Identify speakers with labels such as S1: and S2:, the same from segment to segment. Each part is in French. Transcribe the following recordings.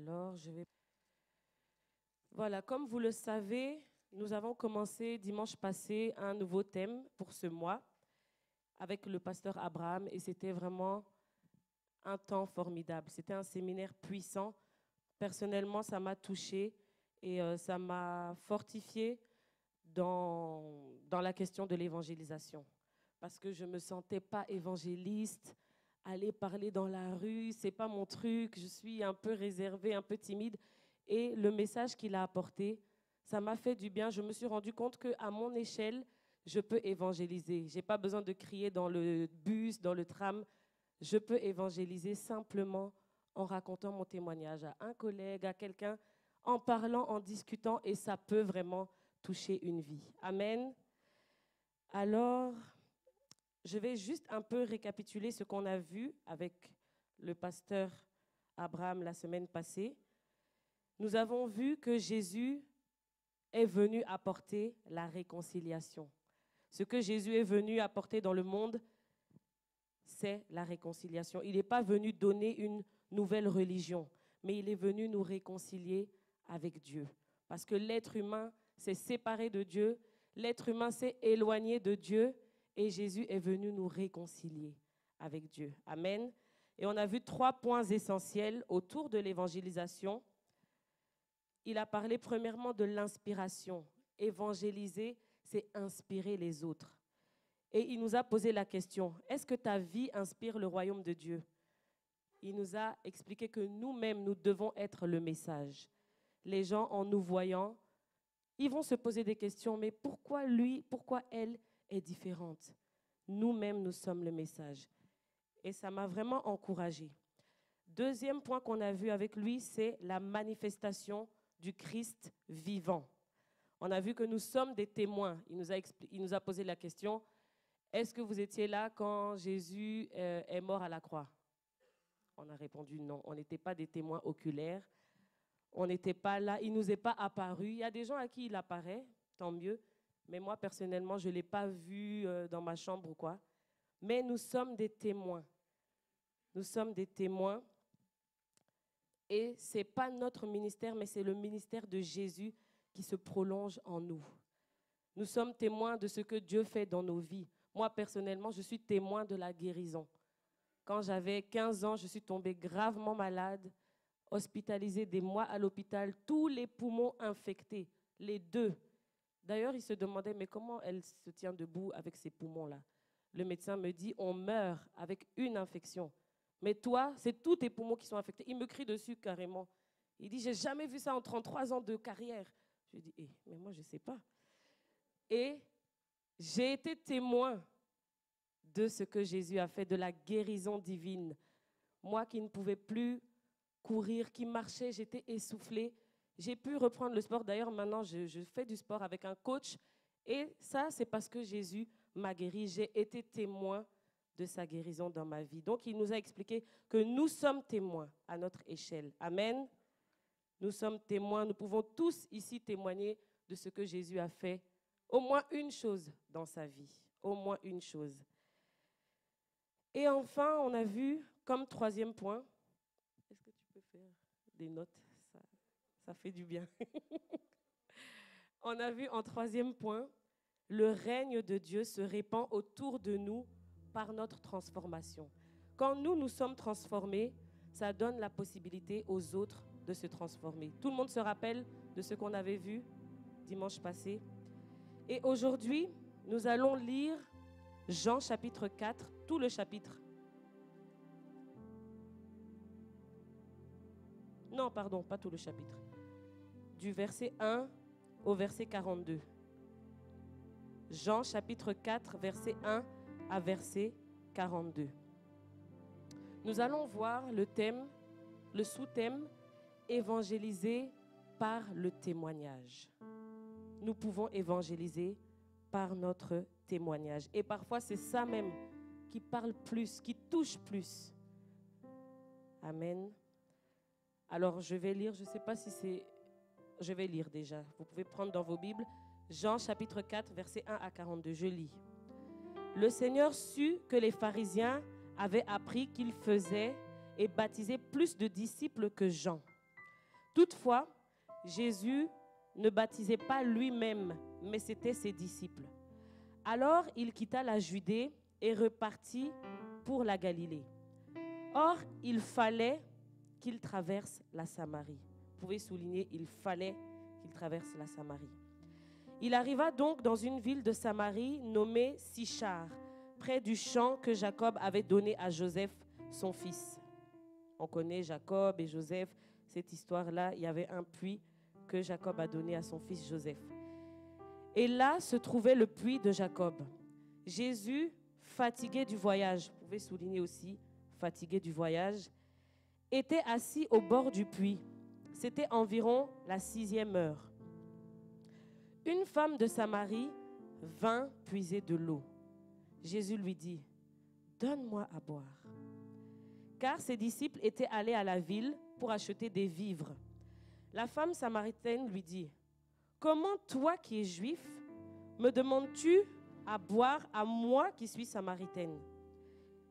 S1: Alors, Voilà, comme vous le savez, nous avons commencé dimanche passé un nouveau thème pour ce mois avec le pasteur Abraham et c'était vraiment un temps formidable. C'était un séminaire puissant. Personnellement, ça m'a touchée et ça m'a fortifiée dans la question de l'évangélisation. Parce que je ne me sentais pas évangéliste, aller parler dans la rue, ce n'est pas mon truc, je suis un peu réservée, un peu timide. Et le message qu'il a apporté, ça m'a fait du bien. Je me suis rendu compte qu'à mon échelle, je peux évangéliser. Je n'ai pas besoin de crier dans le bus, dans le tram. Je peux évangéliser simplement en racontant mon témoignage à un collègue, à quelqu'un, en parlant, en discutant, et ça peut vraiment toucher une vie. Amen. Alors, je vais juste un peu récapituler ce qu'on a vu avec le pasteur Abraham la semaine passée. Nous avons vu que Jésus est venu apporter la réconciliation. Ce que Jésus est venu apporter dans le monde, c'est la réconciliation. Il n'est pas venu donner une nouvelle religion, mais il est venu nous réconcilier avec Dieu. Parce que l'être humain s'est séparé de Dieu, l'être humain s'est éloigné de Dieu, et Jésus est venu nous réconcilier avec Dieu. Amen. Et on a vu 3 points essentiels autour de l'évangélisation. Il a parlé premièrement de l'inspiration. Évangéliser, c'est inspirer les autres. Et il nous a posé la question, est-ce que ta vie inspire le royaume de Dieu? Il nous a expliqué que nous-mêmes, nous devons être le message. Les gens, en nous voyant, ils vont se poser des questions, mais pourquoi lui, pourquoi elle est différente? Nous-mêmes, nous sommes le message. Et ça m'a vraiment encouragée. Deuxième point qu'on a vu avec lui, c'est la manifestation du Christ vivant. On a vu que nous sommes des témoins. Il nous a posé la question, est-ce que vous étiez là quand Jésus est mort à la croix? On a répondu non. On n'était pas des témoins oculaires. On n'était pas là. Il ne nous est pas apparu. Il y a des gens à qui il apparaît, tant mieux. Mais moi, personnellement, je ne l'ai pas vu dans ma chambre ou quoi. Mais nous sommes des témoins. Nous sommes des témoins. Et ce n'est pas notre ministère, mais c'est le ministère de Jésus qui se prolonge en nous. Nous sommes témoins de ce que Dieu fait dans nos vies. Moi, personnellement, je suis témoin de la guérison. Quand j'avais 15 ans, je suis tombée gravement malade, hospitalisée des mois à l'hôpital, tous les poumons infectés, les 2. D'ailleurs, il se demandait, mais comment elle se tient debout avec ces poumons-là? Le médecin me dit, on meurt avec une infection. Mais toi, c'est tous tes poumons qui sont infectés. Il me crie dessus carrément. Il dit, j'ai jamais vu ça en 33 ans de carrière. Je lui dis, mais moi, je ne sais pas. Et j'ai été témoin de ce que Jésus a fait, de la guérison divine. Moi qui ne pouvais plus courir, qui marchais, j'étais essoufflée. J'ai pu reprendre le sport. D'ailleurs, maintenant, je fais du sport avec un coach. Et ça, c'est parce que Jésus m'a guéri. J'ai été témoin de sa guérison dans ma vie. Donc, il nous a expliqué que nous sommes témoins à notre échelle. Amen. Nous sommes témoins. Nous pouvons tous ici témoigner de ce que Jésus a fait. Au moins une chose dans sa vie. Au moins une chose. Et enfin, on a vu, comme 3e point, est-ce que tu peux faire des notes? Ça fait du bien. On a vu en 3e point, le règne de Dieu se répand autour de nous par notre transformation. Quand nous sommes transformés, ça donne la possibilité aux autres de se transformer. Tout le monde se rappelle de ce qu'on avait vu dimanche passé. Et aujourd'hui, nous allons lire Jean chapitre 4, tout le chapitre. Non, pardon, pas tout le chapitre. Du verset 1 au verset 42. Jean chapitre 4, verset 1 à verset 42. Nous allons voir le thème, le sous-thème, évangéliser par le témoignage. Nous pouvons évangéliser par notre témoignage. Et parfois, c'est ça même qui parle plus, qui touche plus. Amen. Alors, je vais lire, je ne sais pas si c'est... Je vais lire déjà. Vous pouvez prendre dans vos Bibles Jean chapitre 4, versets 1 à 42. Je lis. Le Seigneur sut que les pharisiens avaient appris qu'il faisait et baptisait plus de disciples que Jean. Toutefois, Jésus ne baptisait pas lui-même, mais c'était ses disciples. Alors, il quitta la Judée et repartit pour la Galilée. Or, il fallait qu'il traverse la Samarie. Vous pouvez souligner, il fallait qu'il traverse la Samarie. Il arriva donc dans une ville de Samarie nommée Sichar, près du champ que Jacob avait donné à Joseph, son fils. On connaît Jacob et Joseph, cette histoire-là, il y avait un puits que Jacob a donné à son fils Joseph. Et là se trouvait le puits de Jacob. Jésus, fatigué du voyage, vous pouvez souligner aussi, fatigué du voyage, était assis au bord du puits. C'était environ la 6e heure. Une femme de Samarie vint puiser de l'eau. Jésus lui dit, « Donne-moi à boire. » Car ses disciples étaient allés à la ville pour acheter des vivres. La femme samaritaine lui dit, « Comment toi qui es juif, me demandes-tu à boire à moi qui suis samaritaine ?»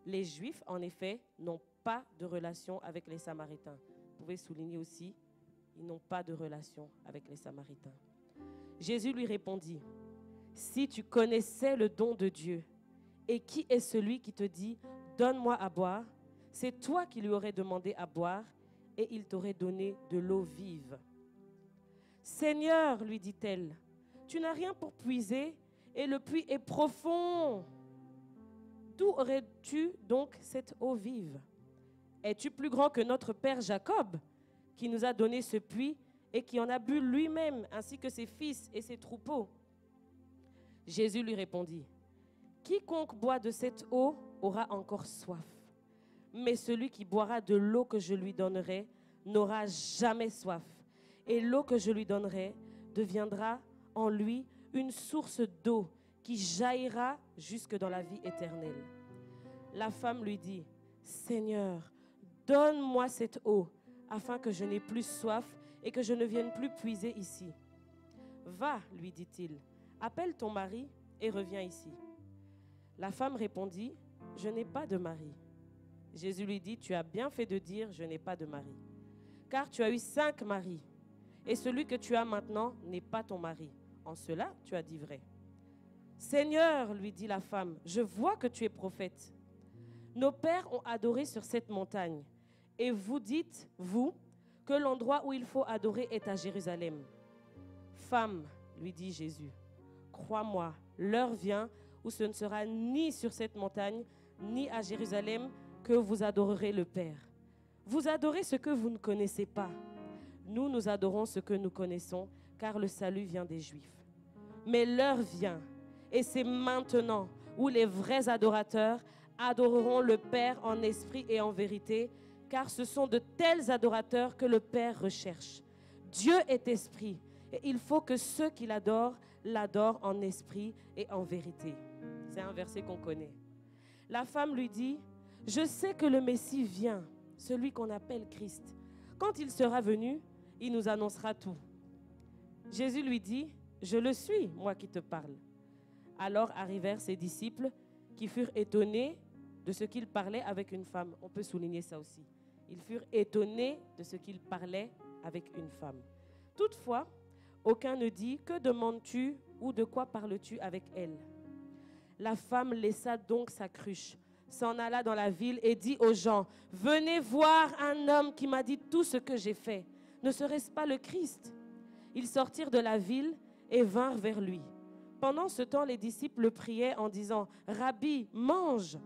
S1: Les Juifs, en effet, n'ont pas de relation avec les Samaritains. Vous pouvez souligner aussi, ils n'ont pas de relation avec les Samaritains. Jésus lui répondit, « Si tu connaissais le don de Dieu, et qui est celui qui te dit, « Donne-moi à boire », c'est toi qui lui aurais demandé à boire, et il t'aurait donné de l'eau vive. « Seigneur, lui dit-elle, tu n'as rien pour puiser, et le puits est profond. D'où aurais-tu donc cette eau vive? Es-tu plus grand que notre père Jacob, qui nous a donné ce puits et qui en a bu lui-même, ainsi que ses fils et ses troupeaux? » Jésus lui répondit, « Quiconque boit de cette eau aura encore soif. Mais celui qui boira de l'eau que je lui donnerai n'aura jamais soif. Et l'eau que je lui donnerai deviendra en lui une source d'eau qui jaillira jusque dans la vie éternelle. » La femme lui dit, « Seigneur, donne-moi cette eau, afin que je n'ai plus soif et que je ne vienne plus puiser ici. » « Va, lui dit-il, appelle ton mari et reviens ici. » La femme répondit, « Je n'ai pas de mari. » Jésus lui dit, « Tu as bien fait de dire, je n'ai pas de mari. Car tu as eu 5 maris, et celui que tu as maintenant n'est pas ton mari. En cela, tu as dit vrai. » « Seigneur, lui dit la femme, je vois que tu es prophète. Nos pères ont adoré sur cette montagne, et vous dites, vous, que l'endroit où il faut adorer est à Jérusalem. Femme, lui dit Jésus, crois-moi, l'heure vient où ce ne sera ni sur cette montagne, ni à Jérusalem que vous adorerez le Père. Vous adorez ce que vous ne connaissez pas. Nous adorons ce que nous connaissons, car le salut vient des Juifs. Mais l'heure vient, et c'est maintenant, où les vrais adorateurs adoreront le Père en esprit et en vérité, car ce sont de tels adorateurs que le Père recherche. Dieu est esprit, et il faut que ceux qui l'adorent en esprit et en vérité. C'est un verset qu'on connaît. La femme lui dit, « Je sais que le Messie vient, celui qu'on appelle Christ. Quand il sera venu, il nous annoncera tout. » Jésus lui dit, « Je le suis, moi qui te parle. » Alors arrivèrent ses disciples qui furent étonnés de ce qu'il parlait avec une femme. On peut souligner ça aussi. Ils furent étonnés de ce qu'il parlait avec une femme. Toutefois, aucun ne dit, « Que demandes-tu ou de quoi parles-tu avec elle ?» La femme laissa donc sa cruche, s'en alla dans la ville et dit aux gens, « Venez voir un homme qui m'a dit tout ce que j'ai fait. Ne serait-ce pas le Christ ?» Ils sortirent de la ville et vinrent vers lui. Pendant ce temps, les disciples le priaient en disant, « Rabbi, mange !»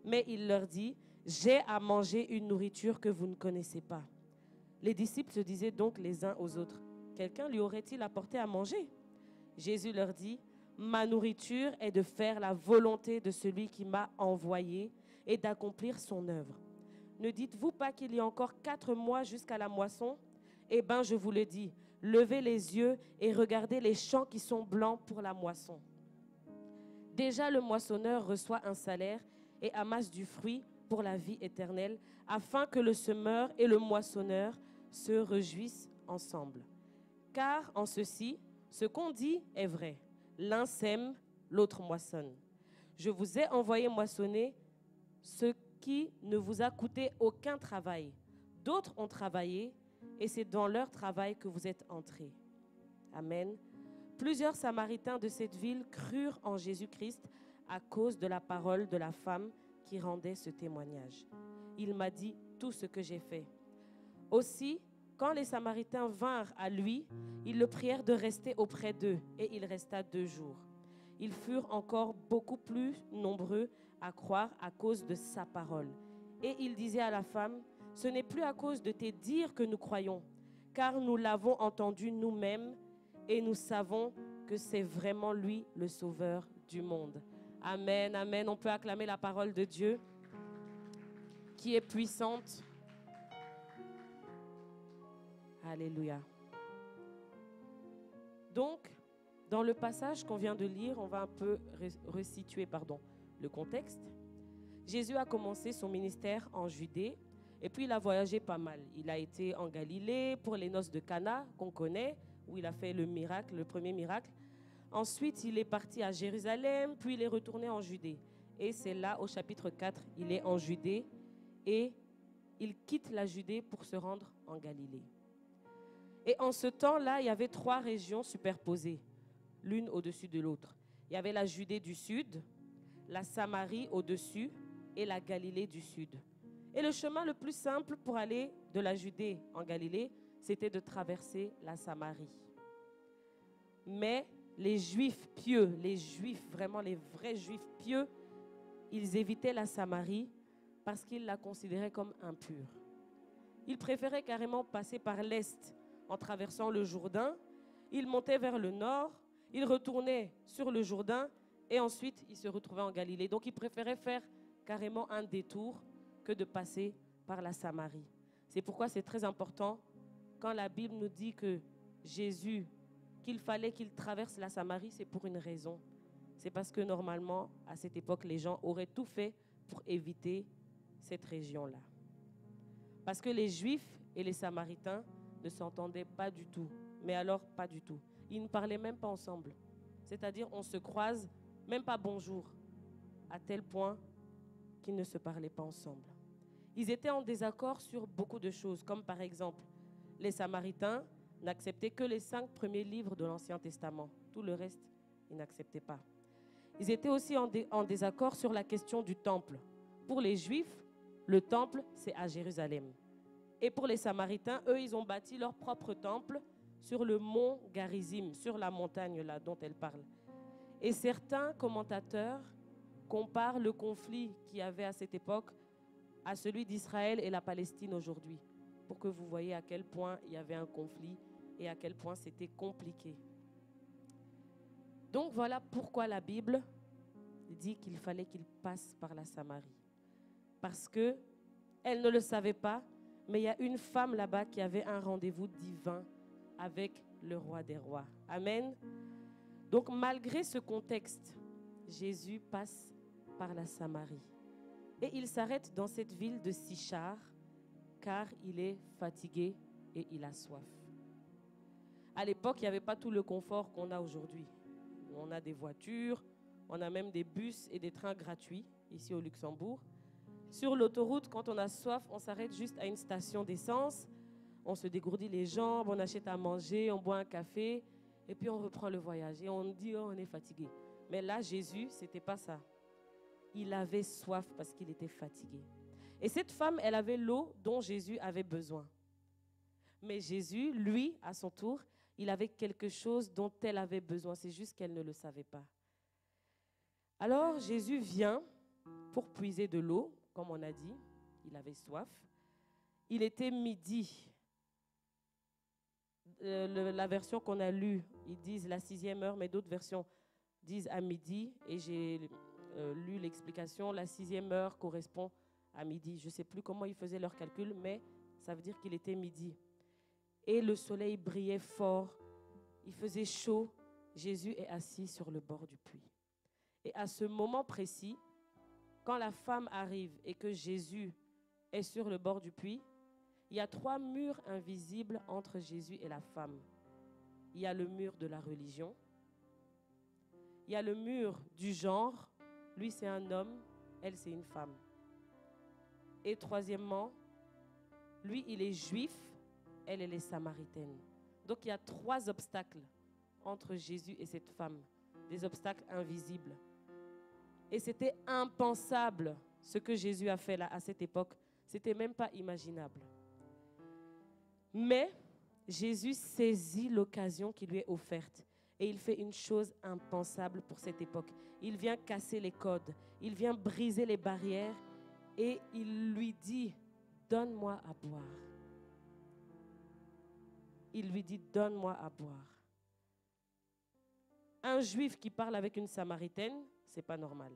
S1: Mais il leur dit, « J'ai à manger une nourriture que vous ne connaissez pas. » Les disciples se disaient donc les uns aux autres, « Quelqu'un lui aurait-il apporté à manger ?» Jésus leur dit, « Ma nourriture est de faire la volonté de celui qui m'a envoyé et d'accomplir son œuvre. Ne dites-vous pas qu'il y a encore 4 mois jusqu'à la moisson? Eh bien, je vous le dis, levez les yeux et regardez les champs qui sont blancs pour la moisson. Déjà le moissonneur reçoit un salaire et amasse du fruit pour la vie éternelle, afin que le semeur et le moissonneur se réjouissent ensemble. Car en ceci, ce qu'on dit est vrai. L'un sème, l'autre moissonne. Je vous ai envoyé moissonner ce qui ne vous a coûté aucun travail. D'autres ont travaillé et c'est dans leur travail que vous êtes entrés. » Amen. Plusieurs Samaritains de cette ville crurent en Jésus-Christ à cause de la parole de la femme qui rendait ce témoignage. Il m'a dit tout ce que j'ai fait. Aussi, quand les Samaritains vinrent à lui, ils le prièrent de rester auprès d'eux, et il resta 2 jours. Ils furent encore beaucoup plus nombreux à croire à cause de sa parole. Et il disait à la femme, « Ce n'est plus à cause de tes dires que nous croyons, car nous l'avons entendu nous-mêmes et nous savons que c'est vraiment lui le sauveur du monde. » Amen, amen. On peut acclamer la parole de Dieu qui est puissante. Alléluia. Donc, dans le passage qu'on vient de lire, on va un peu resituer le contexte. Jésus a commencé son ministère en Judée et puis il a voyagé pas mal. Il a été en Galilée pour les noces de Cana qu'on connaît, où il a fait le miracle, le premier miracle. Ensuite, il est parti à Jérusalem, puis il est retourné en Judée. Et c'est là, au chapitre 4, il est en Judée et il quitte la Judée pour se rendre en Galilée. Et en ce temps-là, il y avait 3 régions superposées, l'une au-dessus de l'autre. Il y avait la Judée du sud, la Samarie au-dessus et la Galilée du sud. Et le chemin le plus simple pour aller de la Judée en Galilée, c'était de traverser la Samarie. Mais les Juifs pieux, les Juifs, vraiment les vrais Juifs pieux, ils évitaient la Samarie parce qu'ils la considéraient comme impure. Ils préféraient carrément passer par l'est en traversant le Jourdain. Ils montaient vers le nord, ils retournaient sur le Jourdain et ensuite ils se retrouvaient en Galilée. Donc ils préféraient faire carrément un détour que de passer par la Samarie. C'est pourquoi c'est très important quand la Bible nous dit que Jésus, qu'il fallait qu'il traverse la Samarie, c'est pour une raison. C'est parce que normalement, à cette époque, les gens auraient tout fait pour éviter cette région-là. Parce que les Juifs et les Samaritains ne s'entendaient pas du tout. Mais alors, pas du tout. Ils ne parlaient même pas ensemble. C'est-à-dire, on se croise, même pas bonjour, à tel point qu'ils ne se parlaient pas ensemble. Ils étaient en désaccord sur beaucoup de choses, comme par exemple, les Samaritains n'acceptaient que les 5 premiers livres de l'Ancien Testament. Tout le reste, ils n'acceptaient pas. Ils étaient aussi en désaccord sur la question du temple. Pour les Juifs, le temple, c'est à Jérusalem. Et pour les Samaritains, eux, ils ont bâti leur propre temple sur le mont Garizim, sur la montagne là dont elle parle. Et certains commentateurs comparent le conflit qu'il y avait à cette époque à celui d'Israël et la Palestine aujourd'hui, pour que vous voyez à quel point il y avait un conflit et à quel point c'était compliqué. Donc voilà pourquoi la Bible dit qu'il fallait qu'il passe par la Samarie. Parce qu'elle ne le savait pas, mais il y a une femme là-bas qui avait un rendez-vous divin avec le roi des rois. Amen. Donc malgré ce contexte, Jésus passe par la Samarie. Et il s'arrête dans cette ville de Sichar, car il est fatigué et il a soif. À l'époque, il n'y avait pas tout le confort qu'on a aujourd'hui. On a des voitures, on a même des bus et des trains gratuits ici au Luxembourg. Sur l'autoroute, quand on a soif, on s'arrête juste à une station d'essence, on se dégourdit les jambes, on achète à manger, on boit un café et puis on reprend le voyage et on dit oh, on est fatigué. Mais là, Jésus, ce n'était pas ça. Il avait soif parce qu'il était fatigué. Et cette femme, elle avait l'eau dont Jésus avait besoin. Mais Jésus, lui, à son tour, il avait quelque chose dont elle avait besoin. C'est juste qu'elle ne le savait pas. Alors, Jésus vient pour puiser de l'eau, comme on a dit. Il avait soif. Il était midi. La version qu'on a lue, ils disent la 6e heure, mais d'autres versions disent à midi. Et j'ai lu l'explication, la 6e heure correspond à midi. Je ne sais plus comment ils faisaient leur calcul, mais ça veut dire qu'il était midi. Et le soleil brillait fort, il faisait chaud. Jésus est assis sur le bord du puits. Et à ce moment précis, quand la femme arrive et que Jésus est sur le bord du puits, il y a 3 murs invisibles entre Jésus et la femme. Il y a le mur de la religion, il y a le mur du genre, lui c'est un homme, elle c'est une femme. Et troisièmement, lui il est juif, elle est samaritaine. Donc il y a 3 obstacles entre Jésus et cette femme, des obstacles invisibles. Et c'était impensable ce que Jésus a fait là à cette époque. C'était même pas imaginable. Mais Jésus saisit l'occasion qui lui est offerte et il fait une chose impensable pour cette époque. Il vient casser les codes, il vient briser les barrières et il lui dit, donne-moi à boire. Il lui dit, donne-moi à boire. Un juif qui parle avec une samaritaine, c'est pas normal.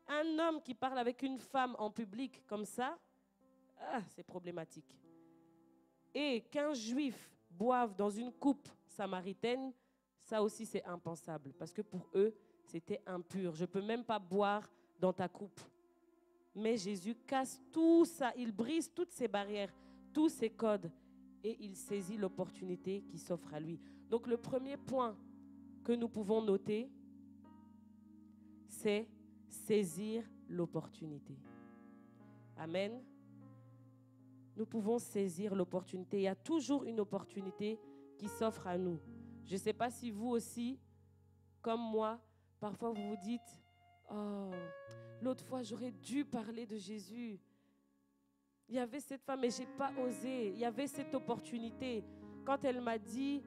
S1: Un homme qui parle avec une femme en public comme ça, c'est problématique. Et qu'un juif boive dans une coupe samaritaine, ça aussi c'est impensable. Parce que pour eux, c'était impur. Je ne peux même pas boire dans ta coupe. Mais Jésus casse tout ça, il brise toutes ces barrières, tous ces codes. Et il saisit l'opportunité qui s'offre à lui. Donc le premier point que nous pouvons noter, c'est saisir l'opportunité. Amen. Nous pouvons saisir l'opportunité. Il y a toujours une opportunité qui s'offre à nous. Je ne sais pas si vous aussi, comme moi, parfois vous vous dites, oh, l'autre fois j'aurais dû parler de Jésus. Il y avait cette femme et je n'ai pas osé. Il y avait cette opportunité. Quand elle m'a dit,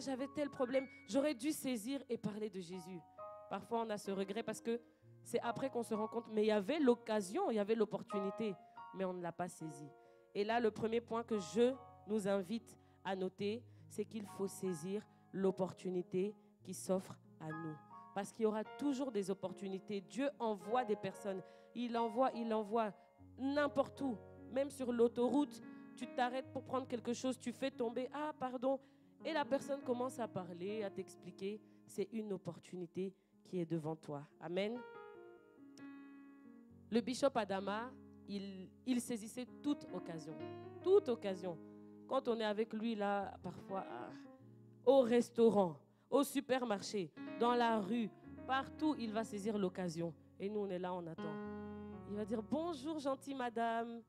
S1: j'avais tel problème, j'aurais dû saisir et parler de Jésus. Parfois on a ce regret parce que c'est après qu'on se rend compte, mais il y avait l'occasion, il y avait l'opportunité, mais on ne l'a pas saisie. Et là, le premier point que je nous invite à noter, c'est qu'il faut saisir l'opportunité qui s'offre à nous. Parce qu'il y aura toujours des opportunités. Dieu envoie des personnes. Il envoie n'importe où. Même sur l'autoroute, tu t'arrêtes pour prendre quelque chose, tu fais tomber, pardon. Et la personne commence à parler, à t'expliquer. C'est une opportunité qui est devant toi. Amen. Le bishop Adama, il saisissait toute occasion. Toute occasion. Quand on est avec lui, là, parfois, au restaurant, au supermarché, dans la rue, partout, il va saisir l'occasion. Et nous, on est là, on attend. Il va dire, bonjour, gentille madame.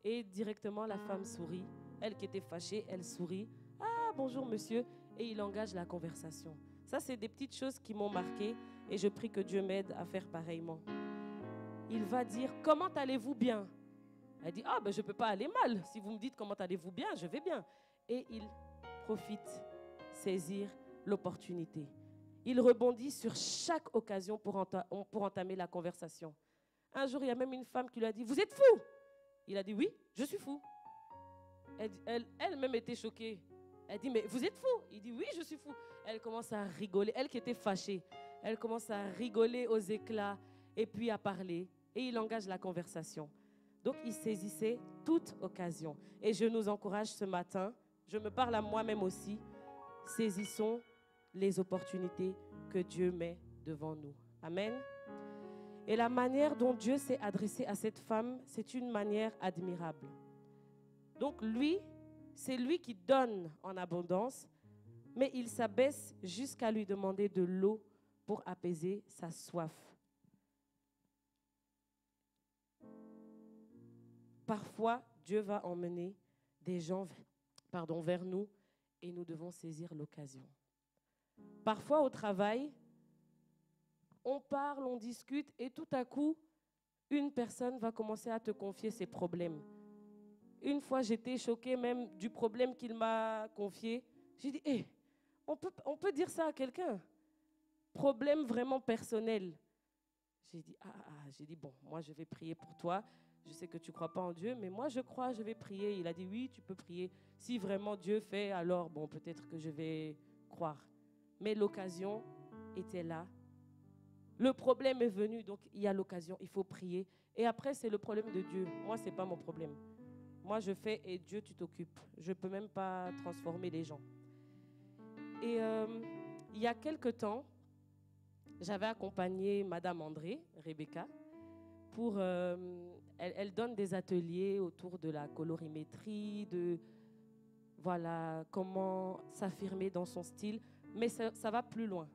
S1: Et directement, la femme sourit. Elle qui était fâchée, elle sourit. Bonjour, monsieur. Et il engage la conversation. Ça, c'est des petites choses qui m'ont marqué. Et je prie que Dieu m'aide à faire pareillement. Il va dire, comment allez-vous bien? Elle dit, je ne peux pas aller mal. Si vous me dites comment allez-vous bien, je vais bien. Et il profite, saisir l'opportunité. Il rebondit sur chaque occasion pour entamer la conversation. Un jour, il y a même une femme qui lui a dit, vous êtes fou? Il a dit, oui, je suis fou. Elle-même était choquée. Elle dit, mais vous êtes fou? Il dit, oui, je suis fou. Elle commence à rigoler. Elle qui était fâchée, elle commence à rigoler aux éclats et puis à parler. Et il engage la conversation. Donc, il saisissait toute occasion. Et je nous encourage ce matin, je me parle à moi-même aussi, saisissons les opportunités que Dieu met devant nous. Amen. Et la manière dont Dieu s'est adressé à cette femme, c'est une manière admirable. Donc, c'est lui qui donne en abondance, mais il s'abaisse jusqu'à lui demander de l'eau pour apaiser sa soif. Parfois, Dieu va emmener des gens vers nous et nous devons saisir l'occasion. Parfois, au travail, on parle, on discute et tout à coup, une personne va commencer à te confier ses problèmes. Une fois, j'étais choquée même du problème qu'il m'a confié. J'ai dit, on peut dire ça à quelqu'un. Problème vraiment personnel. J'ai dit, bon, moi je vais prier pour toi. Je sais que tu ne crois pas en Dieu, mais moi je crois, je vais prier. Il a dit, oui, tu peux prier. Si vraiment Dieu fait, alors bon, peut-être que je vais croire. Mais l'occasion était là. Le problème est venu, donc il y a l'occasion, il faut prier. Et après, c'est le problème de Dieu. Moi, ce n'est pas mon problème. Moi, je fais et Dieu, tu t'occupes. Je ne peux même pas transformer les gens. Et il y a quelque temps, j'avais accompagné Madame André, Rebecca, pour... elle donne des ateliers autour de la colorimétrie, de comment s'affirmer dans son style, mais ça va plus loin.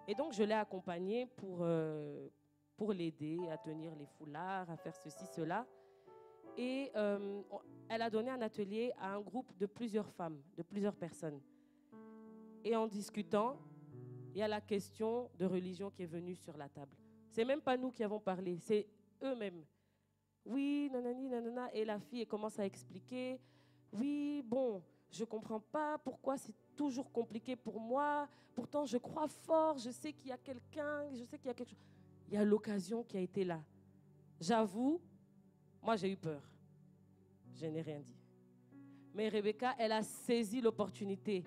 S1: Et donc, je l'ai accompagnée pour l'aider à tenir les foulards, à faire ceci, cela. Et elle a donné un atelier à un groupe de plusieurs femmes, de plusieurs personnes. Et en discutant, il y a la question de religion qui est venue sur la table. C'est même pas nous qui avons parlé, c'est eux-mêmes. Oui, nanani, nanana. Et la fille elle commence à expliquer. Oui, bon, je ne comprends pas pourquoi c'est toujours compliqué pour moi. Pourtant, je crois fort, je sais qu'il y a quelqu'un, je sais qu'il y a quelque chose. Il y a l'occasion qui a été là. J'avoue, moi j'ai eu peur. Je n'ai rien dit. Mais Rebecca, elle a saisi l'opportunité.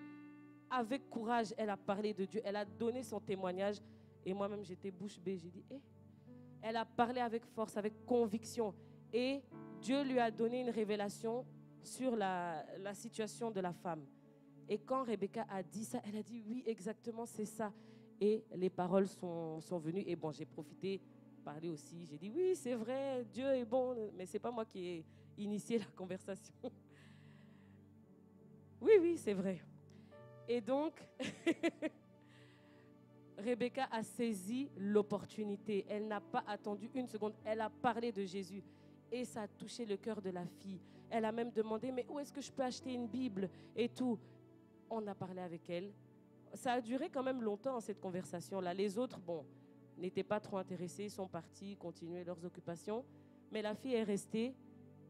S1: Avec courage, elle a parlé de Dieu. Elle a donné son témoignage. Et moi-même, j'étais bouche bée. J'ai dit, Elle a parlé avec force, avec conviction. Et Dieu lui a donné une révélation sur la situation de la femme. Et quand Rebecca a dit ça, elle a dit, oui, exactement, c'est ça. Et les paroles sont venues. Et bon, j'ai profité de parler aussi. J'ai dit, oui, c'est vrai, Dieu est bon. Mais ce n'est pas moi qui ai initié la conversation. Oui, c'est vrai. Et donc, Rebecca a saisi l'opportunité. Elle n'a pas attendu une seconde. Elle a parlé de Jésus. Et ça a touché le cœur de la fille. Elle a même demandé, mais où est-ce que je peux acheter une Bible et tout. On a parlé avec elle. Ça a duré quand même longtemps, cette conversation-là. Les autres, bon, n'étaient pas trop intéressés, sont partis, continuaient leurs occupations. Mais la fille est restée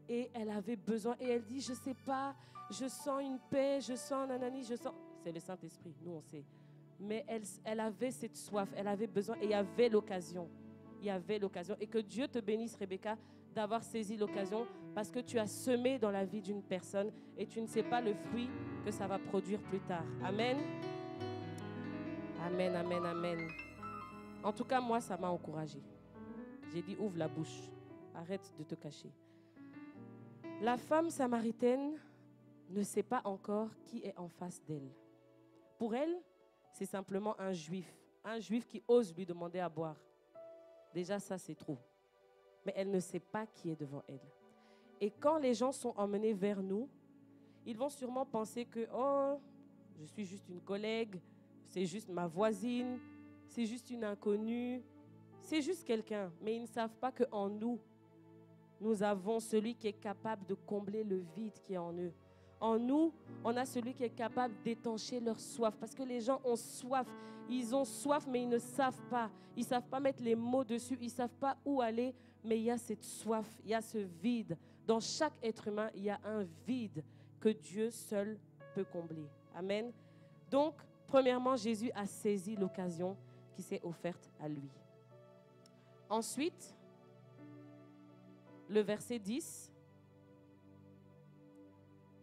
S1: et elle avait besoin. Et elle dit, je ne sais pas, je sens une paix, je sens nanani, je sens... C'est le Saint-Esprit, nous on sait. Mais elle avait cette soif, elle avait besoin et il y avait l'occasion. Il y avait l'occasion. Et que Dieu te bénisse, Rebecca, d'avoir saisi l'occasion parce que tu as semé dans la vie d'une personne et tu ne sais pas le fruit que ça va produire plus tard. Amen. Amen, amen, amen. En tout cas, moi, ça m'a encouragée. J'ai dit, ouvre la bouche. Arrête de te cacher. La femme samaritaine ne sait pas encore qui est en face d'elle. Pour elle, c'est simplement un juif qui ose lui demander à boire. Déjà, ça, c'est trop. Mais elle ne sait pas qui est devant elle. Et quand les gens sont emmenés vers nous, ils vont sûrement penser que, oh, je suis juste une collègue, c'est juste ma voisine, c'est juste une inconnue, c'est juste quelqu'un. Mais ils ne savent pas qu'en nous, nous avons celui qui est capable de combler le vide qui est en eux. En nous, on a celui qui est capable d'étancher leur soif. Parce que les gens ont soif. Ils ont soif, mais ils ne savent pas. Ils ne savent pas mettre les mots dessus. Ils ne savent pas où aller. Mais il y a cette soif, il y a ce vide. Dans chaque être humain, il y a un vide que Dieu seul peut combler. Amen. Donc, premièrement, Jésus a saisi l'occasion qui s'est offerte à lui. Ensuite, le verset 10,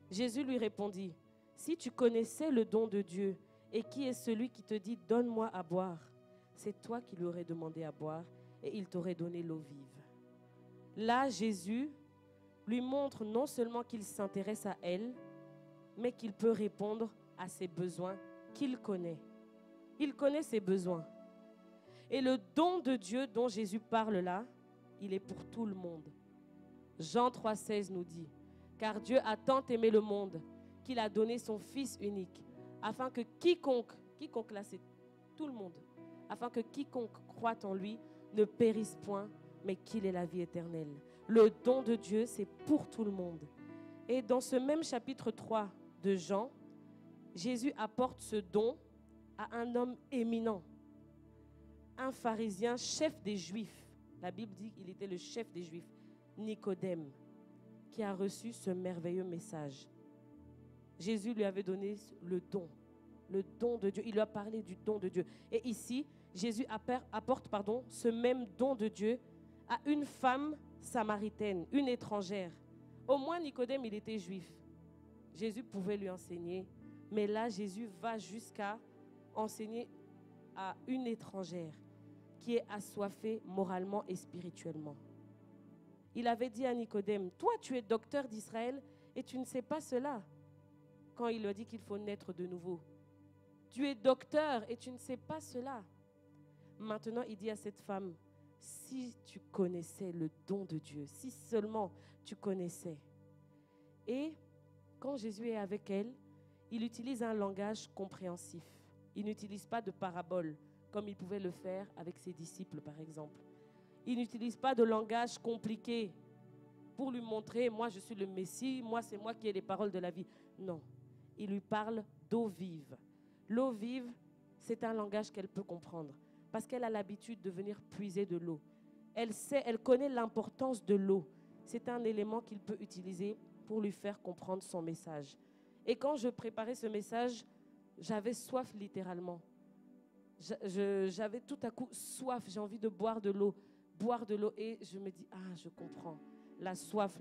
S1: Jésus lui répondit, « Si tu connaissais le don de Dieu et qui est celui qui te dit, donne-moi à boire, c'est toi qui lui aurais demandé à boire et il t'aurait donné l'eau vive. » Là, Jésus lui montre non seulement qu'il s'intéresse à elle, mais qu'il peut répondre à ses besoins qu'il connaît. Il connaît ses besoins. Et le don de Dieu dont Jésus parle là, il est pour tout le monde. Jean 3,16 nous dit, « Car Dieu a tant aimé le monde qu'il a donné son Fils unique, afin que quiconque là c'est tout le monde, afin que quiconque croit en lui ne périsse point, mais qu'il ait la vie éternelle. » Le don de Dieu, c'est pour tout le monde. Et dans ce même chapitre 3 de Jean, Jésus apporte ce don à un homme éminent, un pharisien, chef des Juifs. La Bible dit qu'il était le chef des Juifs, Nicodème, qui a reçu ce merveilleux message. Jésus lui avait donné le don de Dieu. Il lui a parlé du don de Dieu. Et ici, Jésus apporte ce même don de Dieu à une femme samaritaine, une étrangère. Au moins, Nicodème, il était juif. Jésus pouvait lui enseigner. Mais là, Jésus va jusqu'à enseigner à une étrangère qui est assoiffée moralement et spirituellement. Il avait dit à Nicodème, « Toi, tu es docteur d'Israël et tu ne sais pas cela. » Quand il lui a dit qu'il faut naître de nouveau. « Tu es docteur et tu ne sais pas cela. » Maintenant, il dit à cette femme, « Si tu connaissais le don de Dieu, si seulement tu connaissais. » Et quand Jésus est avec elle, il utilise un langage compréhensif. Il n'utilise pas de parabole, comme il pouvait le faire avec ses disciples, par exemple. Il n'utilise pas de langage compliqué. pour lui montrer, moi je suis le Messie, moi c'est moi qui ai les paroles de la vie. Non, il lui parle d'eau vive. L'eau vive, c'est un langage qu'elle peut comprendre parce qu'elle a l'habitude de venir puiser de l'eau. Elle sait, elle connaît l'importance de l'eau. C'est un élément qu'il peut utiliser pour lui faire comprendre son message. Et quand je préparais ce message, j'avais soif littéralement. J'avais tout à coup soif, j'ai envie de boire de l'eau. Et je me dis, ah, je comprends. La soif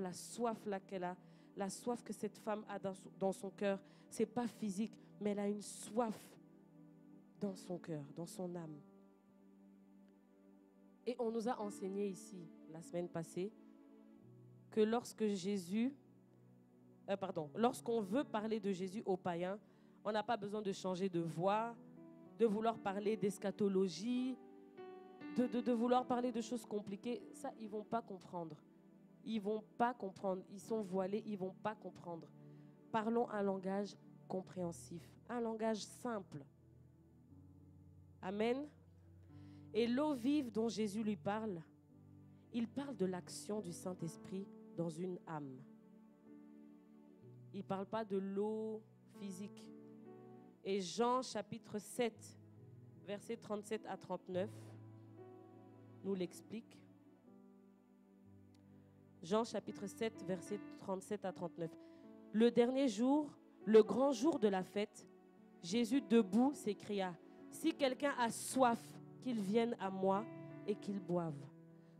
S1: là qu'elle a, la soif que cette femme a dans son cœur, c'est pas physique, mais elle a une soif dans son cœur, dans son âme. Et on nous a enseigné ici, la semaine passée, que lorsqu'on veut parler de Jésus aux païens, on n'a pas besoin de changer de voix, de vouloir parler d'eschatologie, de vouloir parler de choses compliquées. Ça, ils ne vont pas comprendre. Ils ne vont pas comprendre. Ils sont voilés, ils ne vont pas comprendre. Parlons un langage compréhensif, un langage simple. Amen. Et l'eau vive dont Jésus lui parle, il parle de l'action du Saint-Esprit dans une âme. Il ne parle pas de l'eau physique. Et Jean chapitre 7, versets 37 à 39, nous l'explique. Jean chapitre 7, versets 37 à 39. Le dernier jour, le grand jour de la fête, Jésus debout s'écria, « Si quelqu'un a soif, qu'il vienne à moi et qu'il boive.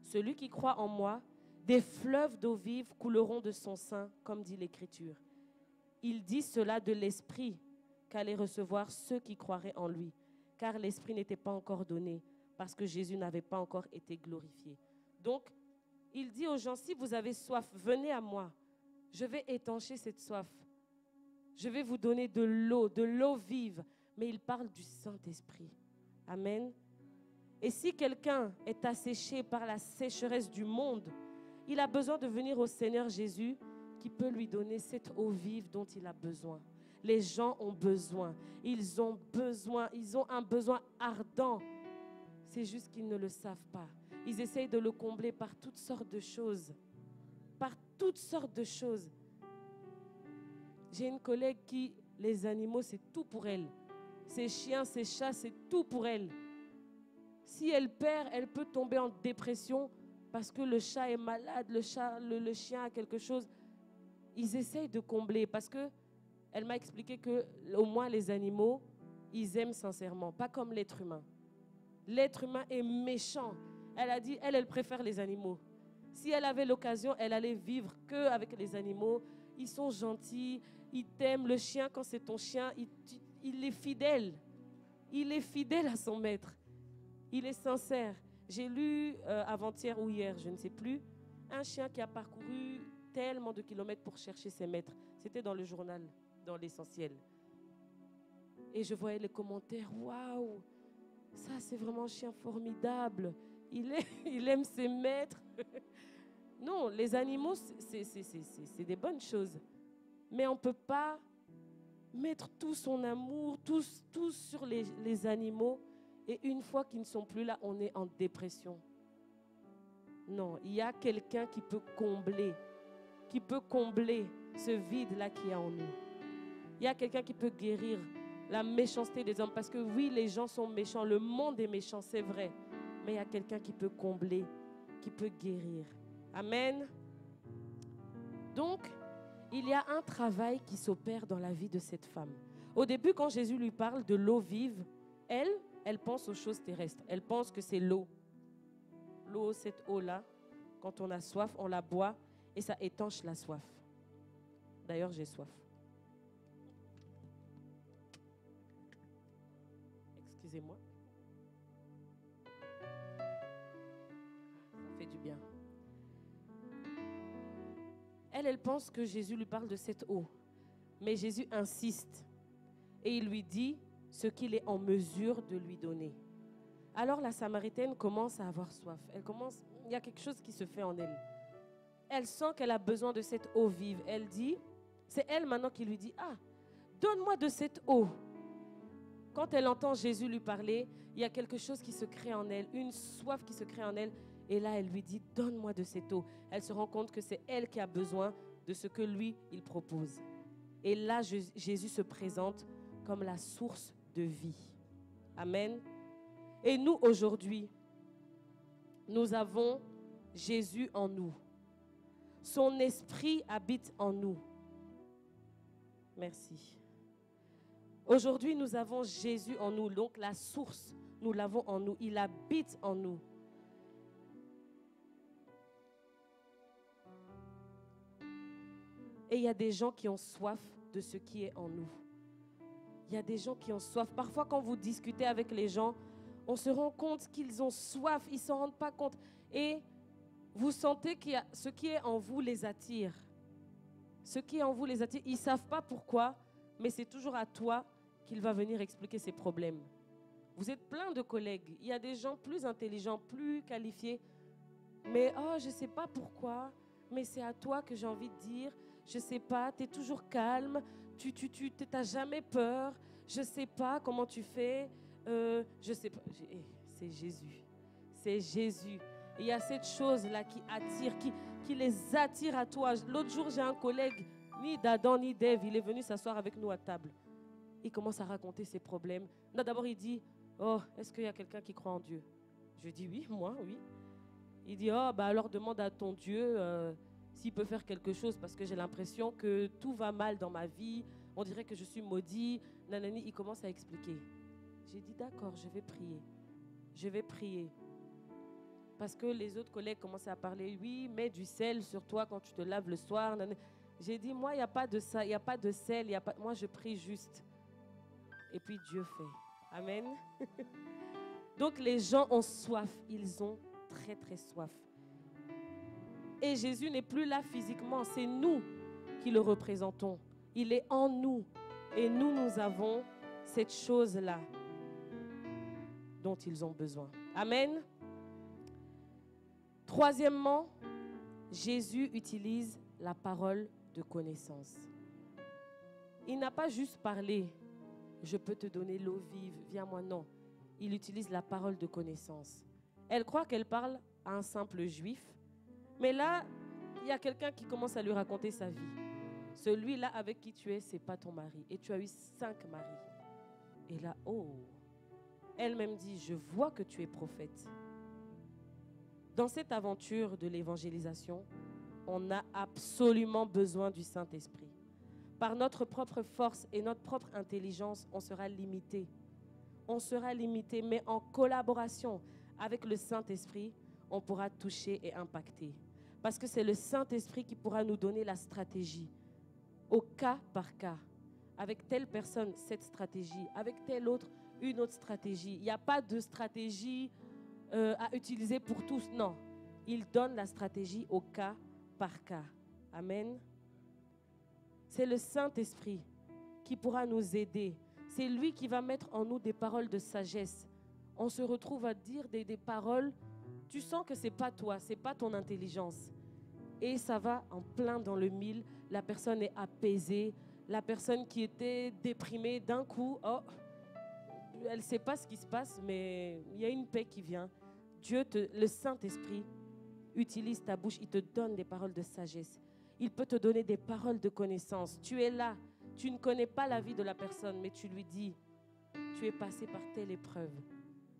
S1: Celui qui croit en moi, des fleuves d'eau vive couleront de son sein, comme dit l'Écriture. Il dit cela de l'Esprit qu'allaient recevoir ceux qui croiraient en lui, car l'Esprit n'était pas encore donné, parce que Jésus n'avait pas encore été glorifié. » Donc, il dit aux gens, si vous avez soif, venez à moi. Je vais étancher cette soif. Je vais vous donner de l'eau vive. Mais il parle du Saint-Esprit. Amen. Et si quelqu'un est asséché par la sécheresse du monde, il a besoin de venir au Seigneur Jésus qui peut lui donner cette eau vive dont il a besoin. Les gens ont besoin. Ils ont un besoin ardent. C'est juste qu'ils ne le savent pas. Ils essayent de le combler par toutes sortes de choses. Par toutes sortes de choses. J'ai une collègue qui, les animaux, c'est tout pour elle. Ses chiens, ses chats, c'est tout pour elle. Si elle perd, elle peut tomber en dépression parce que le chat est malade, le chien a quelque chose. Ils essayent de combler parce que elle m'a expliqué que au moins les animaux, ils aiment sincèrement, pas comme l'être humain. L'être humain est méchant. Elle a dit, elle préfère les animaux. Si elle avait l'occasion, elle allait vivre qu'avec les animaux. Ils sont gentils, ils t'aiment. Le chien, quand c'est ton chien, il est fidèle. Il est fidèle à son maître. Il est sincère. J'ai lu avant-hier ou hier, je ne sais plus, un chien qui a parcouru tellement de kilomètres pour chercher ses maîtres. C'était dans le journal, dans l'essentiel. Et je voyais les commentaires, waouh, ça c'est vraiment un chien formidable. Il aime ses maîtres. Non, les animaux, c'est des bonnes choses. Mais on ne peut pas mettre tout son amour, tout sur les animaux. Et une fois qu'ils ne sont plus là, on est en dépression. Non, il y a quelqu'un qui peut combler ce vide-là qu'il y a en nous. Il y a quelqu'un qui peut guérir la méchanceté des hommes. Parce que oui, les gens sont méchants, le monde est méchant, c'est vrai. Mais il y a quelqu'un qui peut combler, qui peut guérir. Amen. Donc, il y a un travail qui s'opère dans la vie de cette femme. Au début, quand Jésus lui parle de l'eau vive, elle pense aux choses terrestres. Elle pense que c'est l'eau. L'eau, cette eau-là, quand on a soif, on la boit et ça étanche la soif. D'ailleurs, j'ai soif. Excusez-moi. Ça fait du bien. Elle pense que Jésus lui parle de cette eau. Mais Jésus insiste et il lui dit ce qu'il est en mesure de lui donner. Alors la Samaritaine commence à avoir soif. Il y a quelque chose qui se fait en elle. Elle sent qu'elle a besoin de cette eau vive. Elle dit, c'est elle maintenant qui lui dit, ah, donne-moi de cette eau. Quand elle entend Jésus lui parler, il y a quelque chose qui se crée en elle, une soif qui se crée en elle. Et là, elle lui dit, donne-moi de cette eau. Elle se rend compte que c'est elle qui a besoin de ce que lui, il propose. Et là, Jésus se présente comme la source de vie. Amen. Et nous, aujourd'hui, nous avons Jésus en nous. Son esprit habite en nous. Merci. Aujourd'hui, nous avons Jésus en nous. Donc, la source, nous l'avons en nous. Il habite en nous. Et il y a des gens qui ont soif de ce qui est en nous. Il y a des gens qui ont soif. Parfois, quand vous discutez avec les gens, on se rend compte qu'ils ont soif. Ils ne s'en rendent pas compte. Et vous sentez que ce qui est en vous les attire. Ce qui est en vous les attire. Ils ne savent pas pourquoi, mais c'est toujours à toi qu'il va venir expliquer ses problèmes. Vous êtes plein de collègues. Il y a des gens plus intelligents, plus qualifiés. Mais je ne sais pas pourquoi, mais c'est à toi que j'ai envie de dire. Je ne sais pas, tu es toujours calme, tu n'as jamais peur, je ne sais pas comment tu fais, je ne sais pas. C'est Jésus. C'est Jésus. Et il y a cette chose-là qui attire, qui les attire à toi. L'autre jour, j'ai un collègue, ni d'Adam ni d'Ève, il est venu s'asseoir avec nous à table. Il commence à raconter ses problèmes. Non, d'abord, il dit, est-ce qu'il y a quelqu'un qui croit en Dieu? Je dis oui, moi, oui. Il dit, alors demande à ton Dieu s'il peut faire quelque chose parce que j'ai l'impression que tout va mal dans ma vie. On dirait que je suis maudit. Nanani, il commence à expliquer. J'ai dit, d'accord, je vais prier. Je vais prier. Parce que les autres collègues commençaient à parler, oui, mets du sel sur toi quand tu te laves le soir. J'ai dit, moi, il n'y a pas de ça, il n'y a pas de sel, moi, je prie juste. Et puis Dieu fait. Amen. Donc les gens ont soif, ils ont très très soif. Et Jésus n'est plus là physiquement, c'est nous qui le représentons. Il est en nous et nous avons cette chose-là dont ils ont besoin. Amen. Troisièmement, Jésus utilise la parole de connaissance. Il n'a pas juste parlé, je peux te donner l'eau vive, viens moi, non. Il utilise la parole de connaissance. Elle croit qu'elle parle à un simple juif, mais là, il y a quelqu'un qui commence à lui raconter sa vie. Celui-là avec qui tu es, ce n'est pas ton mari. Et tu as eu 5 maris. Et là, elle-même dit, je vois que tu es prophète. Dans cette aventure de l'évangélisation, on a absolument besoin du Saint-Esprit. Par notre propre force et notre propre intelligence, on sera limité. On sera limité, mais en collaboration avec le Saint-Esprit, on pourra toucher et impacter. Parce que c'est le Saint-Esprit qui pourra nous donner la stratégie, au cas par cas. Avec telle personne, cette stratégie. Avec telle autre, une autre stratégie. Il n'y a pas de stratégie à utiliser pour tous. Non, il donne la stratégie au cas par cas. Amen. C'est le Saint-Esprit qui pourra nous aider. C'est lui qui va mettre en nous des paroles de sagesse. On se retrouve à dire des paroles, tu sens que ce n'est pas toi, ce n'est pas ton intelligence. Et ça va en plein dans le mille. La personne est apaisée. La personne qui était déprimée, d'un coup, elle ne sait pas ce qui se passe, mais il y a une paix qui vient. Le Saint-Esprit, utilise ta bouche, il te donne des paroles de sagesse. Il peut te donner des paroles de connaissance. Tu es là, tu ne connais pas la vie de la personne, mais tu lui dis, tu es passé par telle épreuve,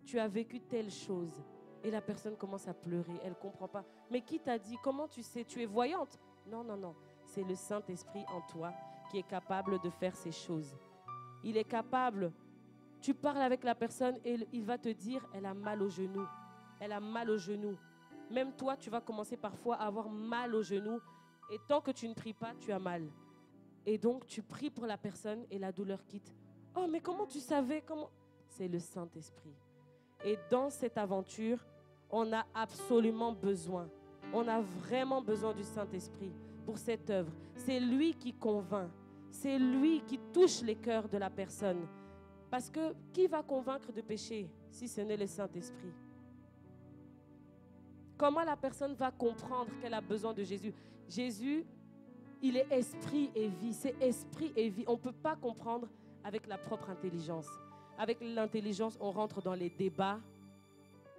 S1: tu as vécu telle chose. Et la personne commence à pleurer, elle ne comprend pas. Mais qui t'a dit? Comment tu sais? Tu es voyante? Non, non, non. C'est le Saint-Esprit en toi qui est capable de faire ces choses. Il est capable. Tu parles avec la personne et il va te dire, elle a mal au genou. Elle a mal au genou. Même toi, tu vas commencer parfois à avoir mal au genou. Et tant que tu ne pries pas, tu as mal. Et donc, tu pries pour la personne et la douleur quitte. Oh, mais comment tu savais? C'est le Saint-Esprit. Et dans cette aventure, on a absolument besoin. On a vraiment besoin du Saint-Esprit pour cette œuvre. C'est lui qui convainc. C'est lui qui touche les cœurs de la personne. Parce que qui va convaincre de péché si ce n'est le Saint-Esprit? Comment la personne va comprendre qu'elle a besoin de Jésus? Jésus, il est esprit et vie. C'est esprit et vie. On ne peut pas comprendre avec la propre intelligence. Avec l'intelligence, on rentre dans les débats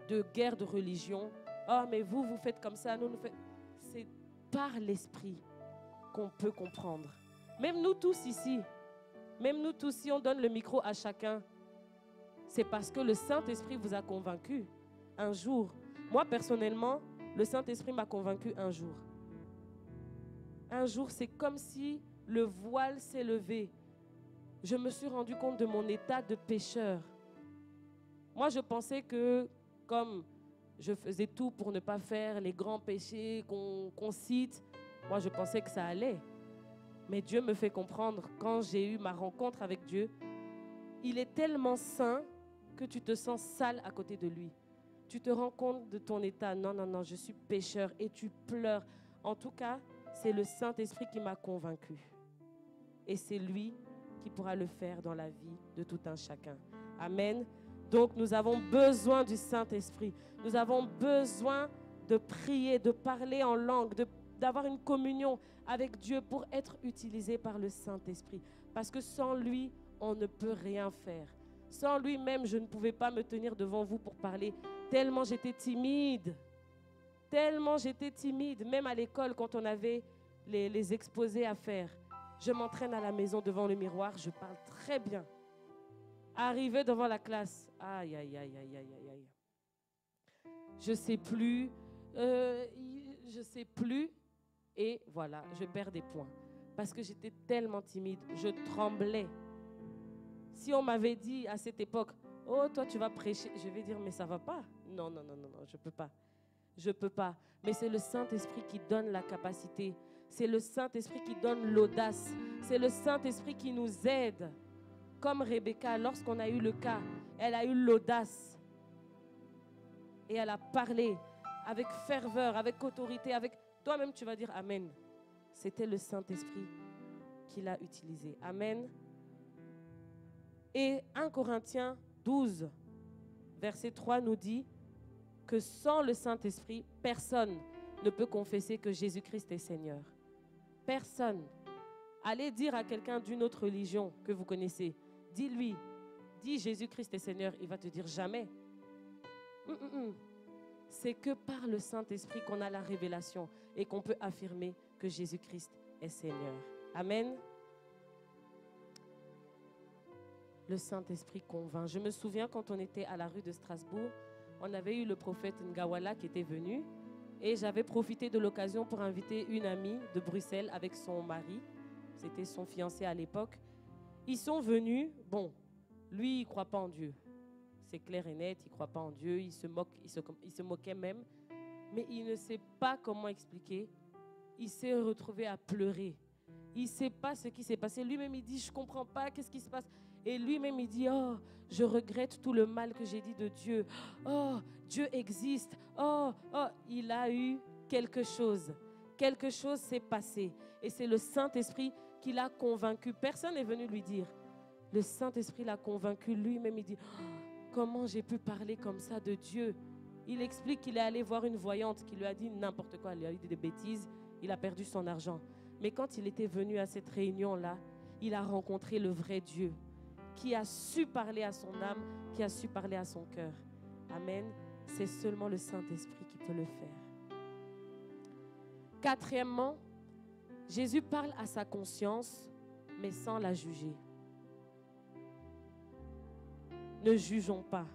S1: de guerre de religion. Oh, mais vous faites comme ça, nous faites... C'est par l'Esprit qu'on peut comprendre. Même nous tous ici, si on donne le micro à chacun, c'est parce que le Saint-Esprit vous a convaincu un jour. Moi, personnellement, le Saint-Esprit m'a convaincu un jour. Un jour, c'est comme si le voile s'est levé. Je me suis rendu compte de mon état de pécheur. Moi, je pensais que, comme je faisais tout pour ne pas faire les grands péchés qu'on cite, moi, je pensais que ça allait. Mais Dieu me fait comprendre, quand j'ai eu ma rencontre avec Dieu, il est tellement saint que tu te sens sale à côté de lui. Tu te rends compte de ton état. Non, je suis pécheur et tu pleures. En tout cas, c'est le Saint-Esprit qui m'a convaincu. Et c'est lui qui pourra le faire dans la vie de tout un chacun. Amen. Donc, nous avons besoin du Saint-Esprit. Nous avons besoin de prier, de parler en langue, d'avoir une communion avec Dieu pour être utilisé par le Saint-Esprit. Parce que sans lui, on ne peut rien faire. Sans lui-même, je ne pouvais pas me tenir devant vous pour parler. Tellement j'étais timide. Même à l'école, quand on avait les exposés à faire, je m'entraîne à la maison devant le miroir, je parle très bien. Arrivé devant la classe, aïe. Je sais plus, et voilà, je perds des points. Parce que j'étais tellement timide, je tremblais. Si on m'avait dit à cette époque, oh, toi tu vas prêcher, je vais dire, mais ça va pas. Non, je peux pas. Mais c'est le Saint-Esprit qui donne la capacité. C'est le Saint-Esprit qui donne l'audace. C'est le Saint-Esprit qui nous aide. Comme Rebecca, lorsqu'on a eu le cas, elle a eu l'audace. Et elle a parlé avec ferveur, avec autorité, avec... Toi-même, tu vas dire Amen. C'était le Saint-Esprit qui l'a utilisé. Amen. Et 1 Corinthiens 12, verset 3 nous dit que sans le Saint-Esprit, personne ne peut confesser que Jésus-Christ est Seigneur. Personne. Allez dire à quelqu'un d'une autre religion que vous connaissez, dis-lui, dis Jésus-Christ est Seigneur, il va te dire jamais. C'est que par le Saint-Esprit qu'on a la révélation et qu'on peut affirmer que Jésus-Christ est Seigneur. Amen. Le Saint-Esprit convainc. Je me souviens quand on était à la rue de Strasbourg, on avait eu le prophète Ngawala qui était venu et j'avais profité de l'occasion pour inviter une amie de Bruxelles avec son mari. C'était son fiancé à l'époque. Ils sont venus. Bon, lui, il ne croit pas en Dieu. C'est clair et net, il ne croit pas en Dieu. Il se moquait même. Mais il ne sait pas comment expliquer. Il s'est retrouvé à pleurer. Il ne sait pas ce qui s'est passé. Lui-même, il dit, je ne comprends pas, qu'est-ce qui se passe? Et lui-même, il dit, oh, je regrette tout le mal que j'ai dit de Dieu. Oh, Dieu existe. Oh, il a eu quelque chose. Quelque chose s'est passé. Et c'est le Saint-Esprit qui l'a convaincu. Personne n'est venu lui dire. Le Saint-Esprit l'a convaincu. Lui-même, il dit, oh, comment j'ai pu parler comme ça de Dieu? Il explique qu'il est allé voir une voyante qui lui a dit n'importe quoi. Elle lui a dit des bêtises. Il a perdu son argent. Mais quand il était venu à cette réunion-là, il a rencontré le vrai Dieu qui a su parler à son âme, qui a su parler à son cœur. Amen. C'est seulement le Saint-Esprit qui peut le faire. Quatrièmement, Jésus parle à sa conscience, mais sans la juger. Ne jugeons pas.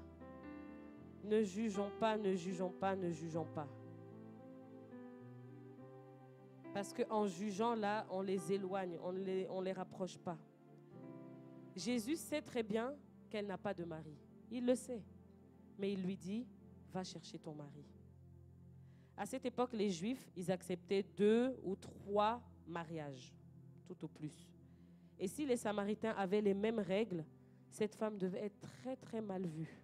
S1: Ne jugeons pas, ne jugeons pas, ne jugeons pas. Parce qu'en jugeant là, on les éloigne, on les rapproche pas. Jésus sait très bien qu'elle n'a pas de mari. Il le sait. Mais il lui dit, va chercher ton mari. À cette époque, les Juifs, ils acceptaient 2 ou 3 mariages, tout au plus. Et si les Samaritains avaient les mêmes règles, cette femme devait être très, très mal vue.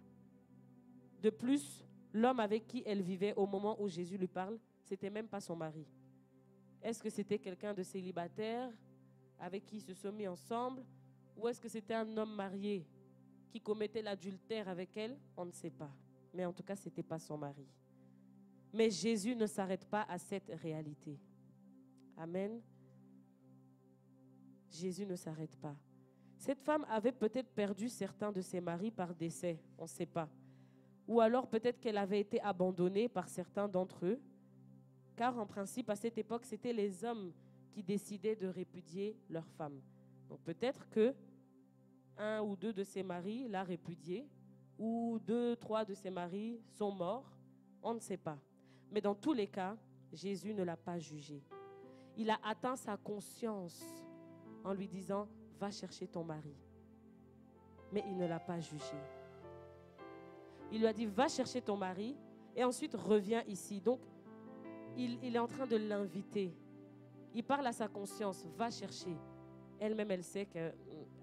S1: De plus, l'homme avec qui elle vivait au moment où Jésus lui parle, ce n'était même pas son mari. Est-ce que c'était quelqu'un de célibataire avec qui ils se sont mis ensemble? Ou est-ce que c'était un homme marié qui commettait l'adultère avec elle? On ne sait pas. Mais en tout cas, ce n'était pas son mari. Mais Jésus ne s'arrête pas à cette réalité. Amen. Jésus ne s'arrête pas. Cette femme avait peut-être perdu certains de ses maris par décès. On ne sait pas. ou alors peut-être qu'elle avait été abandonnée par certains d'entre eux, car en principe, à cette époque, c'était les hommes qui décidaient de répudier leur femme. Donc peut-être que un ou deux de ses maris l'a répudiée, ou 2, 3 de ses maris sont morts, on ne sait pas. Mais dans tous les cas, Jésus ne l'a pas jugée. Il a atteint sa conscience en lui disant « Va chercher ton mari ». Mais il ne l'a pas jugée. Il lui a dit « Va chercher ton mari et ensuite reviens ici ». Donc, il est en train de l'inviter. Il parle à sa conscience « Va chercher ». Elle-même, elle sait qu'elle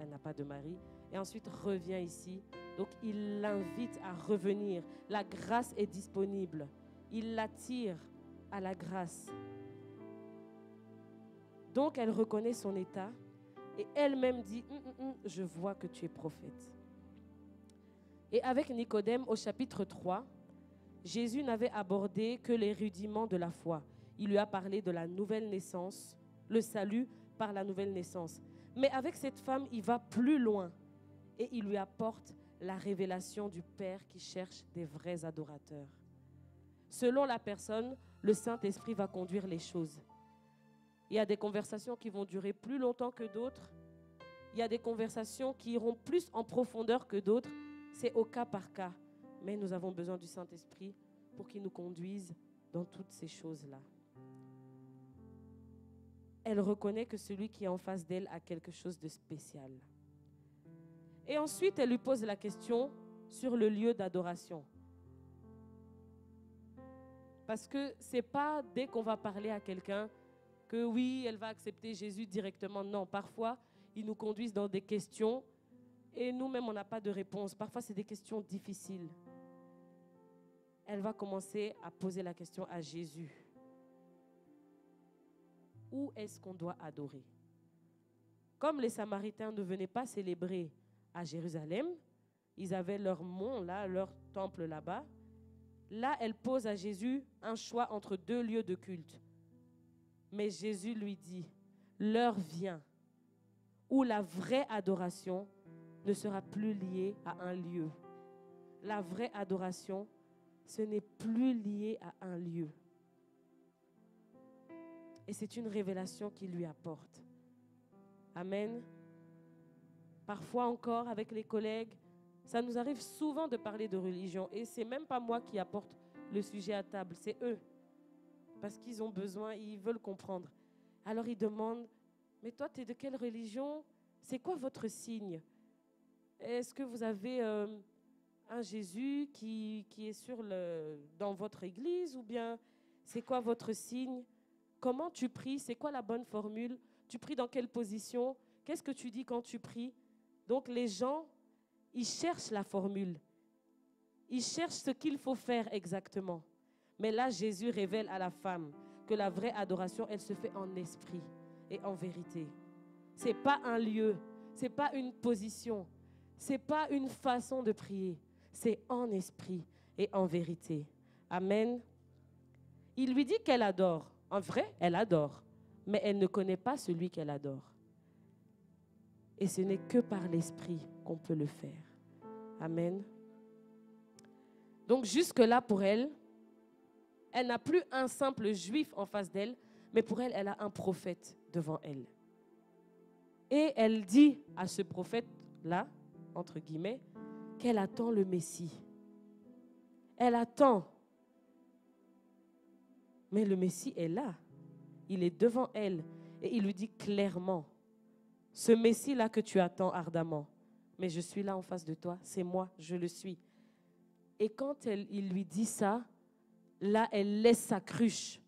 S1: n'a pas de mari. Et ensuite, reviens ici. Donc, il l'invite à revenir. La grâce est disponible. Il l'attire à la grâce. Donc, elle reconnaît son état. Et elle-même dit, je vois que tu es prophète. Et avec Nicodème, au chapitre 3, Jésus n'avait abordé que les rudiments de la foi. Il lui a parlé de la nouvelle naissance, le salut par la nouvelle naissance. Mais avec cette femme, il va plus loin et il lui apporte la révélation du Père qui cherche des vrais adorateurs. Selon la personne, le Saint-Esprit va conduire les choses. Il y a des conversations qui vont durer plus longtemps que d'autres. Il y a des conversations qui iront plus en profondeur que d'autres. C'est au cas par cas. Mais nous avons besoin du Saint-Esprit pour qu'il nous conduise dans toutes ces choses-là. Elle reconnaît que celui qui est en face d'elle a quelque chose de spécial. Et ensuite, elle lui pose la question sur le lieu d'adoration. Parce que ce n'est pas dès qu'on va parler à quelqu'un que oui, elle va accepter Jésus directement. Non, parfois, ils nous conduisent dans des questions et nous-mêmes, on n'a pas de réponse. Parfois, c'est des questions difficiles. Elle va commencer à poser la question à Jésus. Où est-ce qu'on doit adorer? Comme les Samaritains ne venaient pas célébrer à Jérusalem, ils avaient leur mont là, leur temple là-bas. Là, elle pose à Jésus un choix entre deux lieux de culte. Mais Jésus lui dit, l'heure vient où la vraie adoration ne sera plus liée à un lieu. La vraie adoration, ce n'est plus lié à un lieu. Et c'est une révélation qu'il lui apporte. Amen. Parfois encore, avec les collègues, ça nous arrive souvent de parler de religion. Et ce n'est même pas moi qui apporte le sujet à table, c'est eux. Parce qu'ils ont besoin, ils veulent comprendre. Alors ils demandent, mais toi, tu es de quelle religion? C'est quoi votre signe? Est-ce que vous avez un Jésus qui est dans votre église? Ou bien, c'est quoi votre signe? Comment tu pries? C'est quoi la bonne formule? Tu pries dans quelle position? Qu'est-ce que tu dis quand tu pries? Donc les gens, ils cherchent la formule. Ils cherchent ce qu'il faut faire exactement. Mais là, Jésus révèle à la femme que la vraie adoration, elle se fait en esprit et en vérité. Ce n'est pas un lieu, ce n'est pas une position, ce n'est pas une façon de prier. C'est en esprit et en vérité. Amen. Il lui dit qu'elle adore. En vrai, elle adore. Mais elle ne connaît pas celui qu'elle adore. Et ce n'est que par l'esprit qu'on peut le faire. Amen. Donc jusque-là, pour elle, elle n'a plus un simple juif en face d'elle, mais pour elle, elle a un prophète devant elle. Et elle dit à ce prophète-là, entre guillemets, qu'elle attend le Messie. Elle attend. Mais le Messie est là. Il est devant elle. Et il lui dit clairement, ce Messie-là que tu attends ardemment, mais je suis là en face de toi, c'est moi, je le suis. Et quand il lui dit ça, là, elle laisse sa cruche.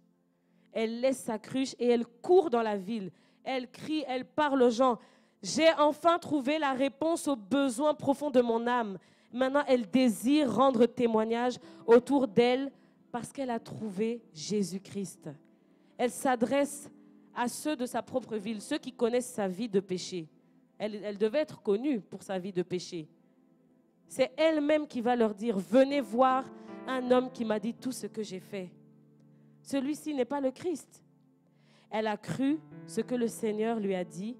S1: Elle laisse sa cruche et elle court dans la ville. Elle crie, elle parle aux gens. J'ai enfin trouvé la réponse aux besoins profonds de mon âme. Maintenant, elle désire rendre témoignage autour d'elle parce qu'elle a trouvé Jésus-Christ. Elle s'adresse à ceux de sa propre ville, ceux qui connaissent sa vie de péché. Elle devait être connue pour sa vie de péché. C'est elle-même qui va leur dire, venez voir un homme qui m'a dit tout ce que j'ai fait. Celui-ci n'est pas le Christ. Elle a cru ce que le Seigneur lui a dit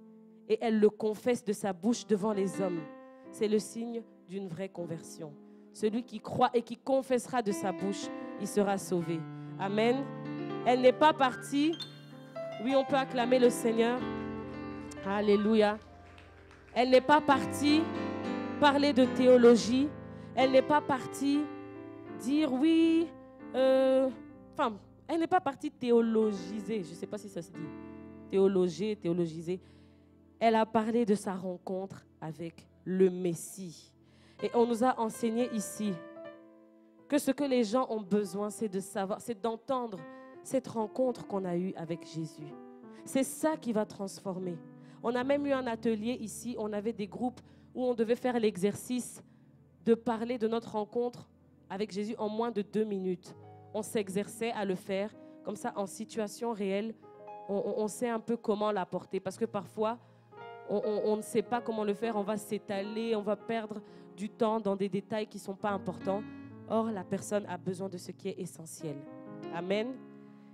S1: et elle le confesse de sa bouche devant les hommes. C'est le signe d'une vraie conversion. Celui qui croit et qui confessera de sa bouche, il sera sauvé. Amen. Elle n'est pas partie. Oui, on peut acclamer le Seigneur. Alléluia. Elle n'est pas partie parler de théologie. Elle n'est pas partie dire oui. Elle n'est pas partie théologiser. Je ne sais pas si ça se dit. Théologiser. Elle a parlé de sa rencontre avec le Messie. Et on nous a enseigné ici que ce que les gens ont besoin, c'est de savoir, c'est d'entendre cette rencontre qu'on a eue avec Jésus. C'est ça qui va transformer. On a même eu un atelier ici, on avait des groupes où on devait faire l'exercice de parler de notre rencontre avec Jésus en moins de 2 minutes. On s'exerçait à le faire, comme ça en situation réelle, on sait un peu comment l'apporter. Parce que parfois, on ne sait pas comment le faire, on va s'étaler, on va perdre du temps dans des détails qui ne sont pas importants. Or, la personne a besoin de ce qui est essentiel. Amen.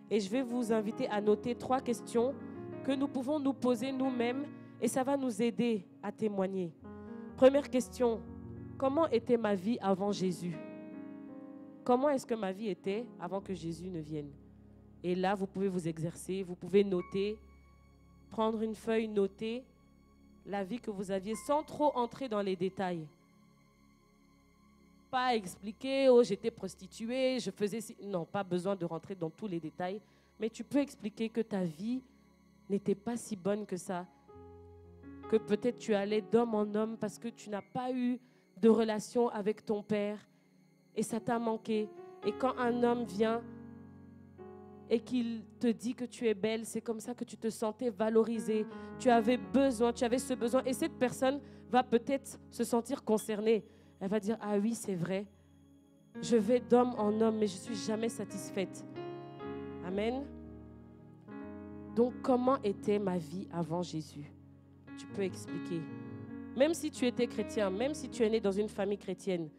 S1: Et je vais vous inviter à noter 3 questions que nous pouvons nous poser nous-mêmes et ça va nous aider à témoigner. Première question, comment était ma vie avant Jésus? Comment est-ce que ma vie était avant que Jésus ne vienne? Et là, vous pouvez vous exercer, vous pouvez noter, prendre une feuille, noter la vie que vous aviez sans trop entrer dans les détails. Pas expliquer, oh j'étais prostituée, je faisais... Non, pas besoin de rentrer dans tous les détails, mais tu peux expliquer que ta vie n'était pas si bonne que ça, que peut-être tu allais d'homme en homme parce que tu n'as pas eu de relation avec ton père et ça t'a manqué. Et quand un homme vient et qu'il te dit que tu es belle, c'est comme ça que tu te sentais valorisée. Tu avais ce besoin. Et cette personne va peut-être se sentir concernée. Elle va dire, ah oui, c'est vrai. Je vais d'homme en homme, mais je ne suis jamais satisfaite. Amen. Donc, comment était ma vie avant Jésus? Tu peux expliquer. Même si tu étais chrétien, même si tu es né dans une famille chrétienne,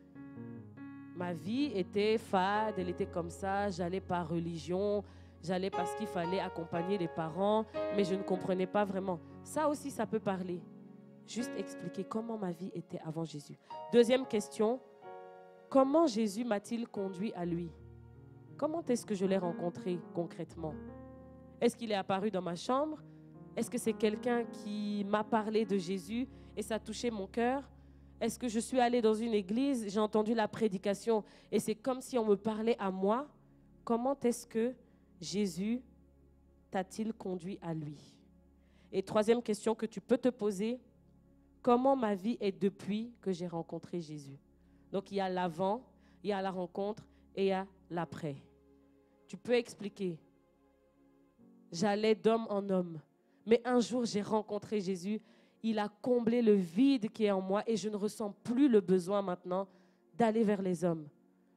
S1: ma vie était fade, elle était comme ça, j'allais par religion, j'allais parce qu'il fallait accompagner les parents, mais je ne comprenais pas vraiment. Ça aussi, ça peut parler. Juste expliquer comment ma vie était avant Jésus. Deuxième question, comment Jésus m'a-t-il conduit à lui? Comment est-ce que je l'ai rencontré concrètement? Est-ce qu'il est apparu dans ma chambre? Est-ce que c'est quelqu'un qui m'a parlé de Jésus et ça a touché mon cœur? Est-ce que je suis allée dans une église, j'ai entendu la prédication et c'est comme si on me parlait à moi? Comment est-ce que Jésus t'a-t-il conduit à lui? Et troisième question que tu peux te poser, comment ma vie est depuis que j'ai rencontré Jésus? Donc il y a l'avant, il y a la rencontre et il y a l'après. Tu peux expliquer. J'allais d'homme en homme, mais un jour j'ai rencontré Jésus. Il a comblé le vide qui est en moi et je ne ressens plus le besoin maintenant d'aller vers les hommes.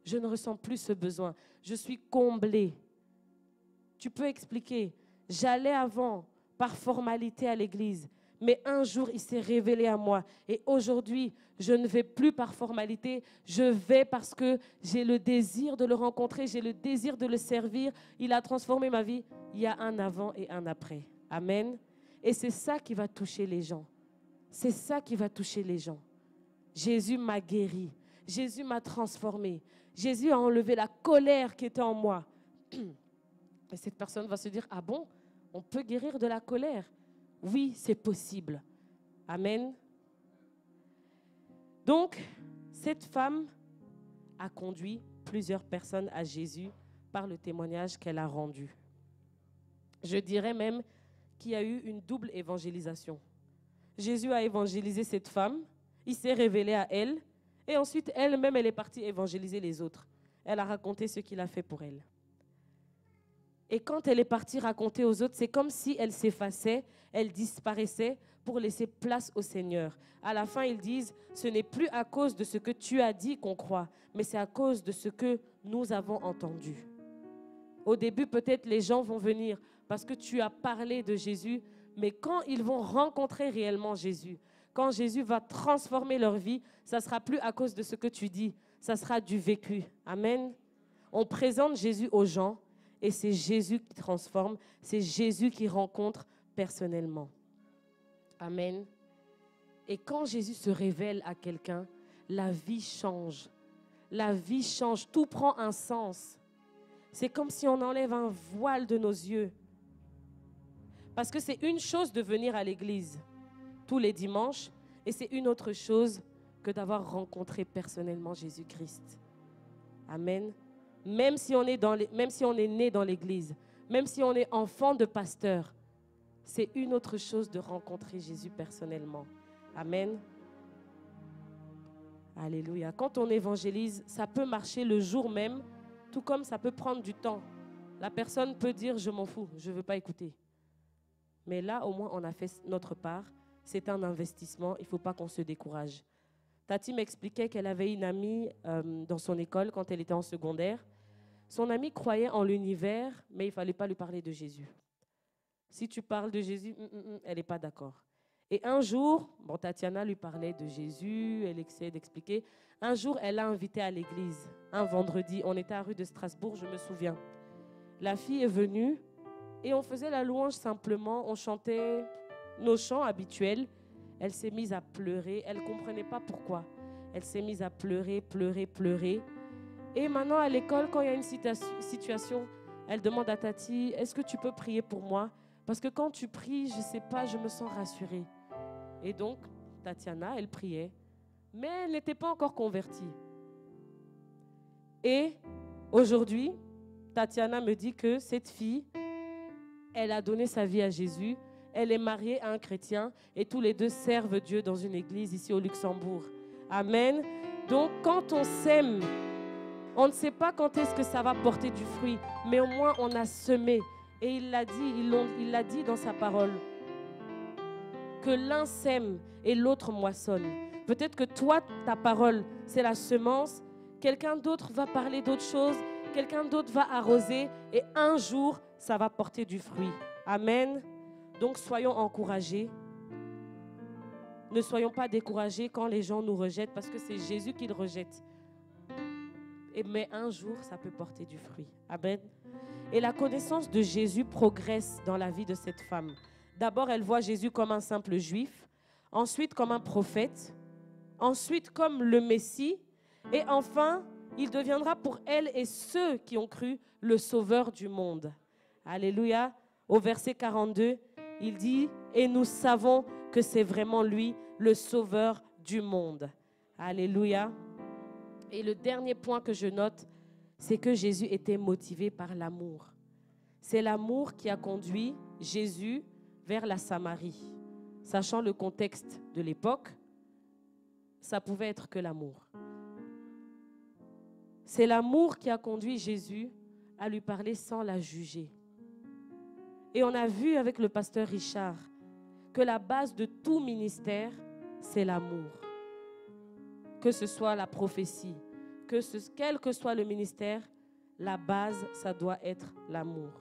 S1: Je ne ressens plus ce besoin. Je suis comblée. Tu peux expliquer. J'allais avant par formalité à l'église, mais un jour il s'est révélé à moi et aujourd'hui je ne vais plus par formalité, je vais parce que j'ai le désir de le rencontrer, j'ai le désir de le servir. Il a transformé ma vie. Il y a un avant et un après. Amen. Et c'est ça qui va toucher les gens. C'est ça qui va toucher les gens. Jésus m'a guéri. Jésus m'a transformé. Jésus a enlevé la colère qui était en moi. Et cette personne va se dire, ah bon, on peut guérir de la colère? Oui, c'est possible. Amen. Donc, cette femme a conduit plusieurs personnes à Jésus par le témoignage qu'elle a rendu. Je dirais même qu'il y a eu une double évangélisation. Jésus a évangélisé cette femme, il s'est révélé à elle, et ensuite elle-même, elle est partie évangéliser les autres. Elle a raconté ce qu'il a fait pour elle. Et quand elle est partie raconter aux autres, c'est comme si elle s'effaçait, elle disparaissait pour laisser place au Seigneur. À la fin, ils disent, ce n'est plus à cause de ce que tu as dit qu'on croit, mais c'est à cause de ce que nous avons entendu. Au début, peut-être les gens vont venir parce que tu as parlé de Jésus, mais quand ils vont rencontrer réellement Jésus, quand Jésus va transformer leur vie, ça ne sera plus à cause de ce que tu dis, ça sera du vécu. Amen. On présente Jésus aux gens et c'est Jésus qui transforme, c'est Jésus qui rencontre personnellement. Amen. Et quand Jésus se révèle à quelqu'un, la vie change. la vie change, tout prend un sens. C'est comme si on enlève un voile de nos yeux. Parce que c'est une chose de venir à l'église tous les dimanches et c'est une autre chose que d'avoir rencontré personnellement Jésus-Christ. Amen. Même si on est né dans l'église, même si on est enfant de pasteur, c'est une autre chose de rencontrer Jésus personnellement. Amen. Alléluia. Quand on évangélise, ça peut marcher le jour même, tout comme ça peut prendre du temps. La personne peut dire « je m'en fous, je ne veux pas écouter ». Mais là, au moins, on a fait notre part. C'est un investissement, il ne faut pas qu'on se décourage. Tati m'expliquait qu'elle avait une amie dans son école quand elle était en secondaire. Son amie croyait en l'univers, mais il ne fallait pas lui parler de Jésus. Si tu parles de Jésus, elle n'est pas d'accord. Et un jour, Tatiana lui parlait de Jésus, elle essayait d'expliquer. Un jour, elle l'a invitée à l'église, un vendredi. On était à rue de Strasbourg, je me souviens. La fille est venue et on faisait la louange simplement, on chantait nos chants habituels. Elle s'est mise à pleurer, elle ne comprenait pas pourquoi. Elle s'est mise à pleurer, pleurer, pleurer. Et maintenant, à l'école, quand il y a une situation, elle demande à Tati, est-ce que tu peux prier pour moi? Parce que quand tu pries, je ne sais pas, je me sens rassurée. Et donc, Tatiana, elle priait, mais elle n'était pas encore convertie. Et aujourd'hui, Tatiana me dit que cette fille, elle a donné sa vie à Jésus, elle est mariée à un chrétien et tous les deux servent Dieu dans une église ici au Luxembourg. Amen. Donc, quand on sème, on ne sait pas quand est-ce que ça va porter du fruit, mais au moins on a semé. Et il l'a dit dans sa parole, que l'un sème et l'autre moissonne. Peut-être que toi, ta parole, c'est la semence. Quelqu'un d'autre va parler d'autre chose. Quelqu'un d'autre va arroser. Et un jour, ça va porter du fruit. Amen. Donc, soyons encouragés. Ne soyons pas découragés quand les gens nous rejettent parce que c'est Jésus qui le rejette. Mais un jour, ça peut porter du fruit. Amen. Et la connaissance de Jésus progresse dans la vie de cette femme. D'abord, elle voit Jésus comme un simple juif, ensuite comme un prophète, ensuite comme le Messie, et enfin, il deviendra pour elle et ceux qui ont cru le sauveur du monde. Alléluia. Au verset 42, il dit « Et nous savons que c'est vraiment lui, le sauveur du monde. » Alléluia. Et le dernier point que je note, c'est que Jésus était motivé par l'amour. C'est l'amour qui a conduit Jésus vers la Samarie. Sachant le contexte de l'époque, ça pouvait être que l'amour. C'est l'amour qui a conduit Jésus à lui parler sans la juger. Et on a vu avec le pasteur Richard que la base de tout ministère, c'est l'amour. Que ce soit la prophétie, quel que soit le ministère, la base, ça doit être l'amour.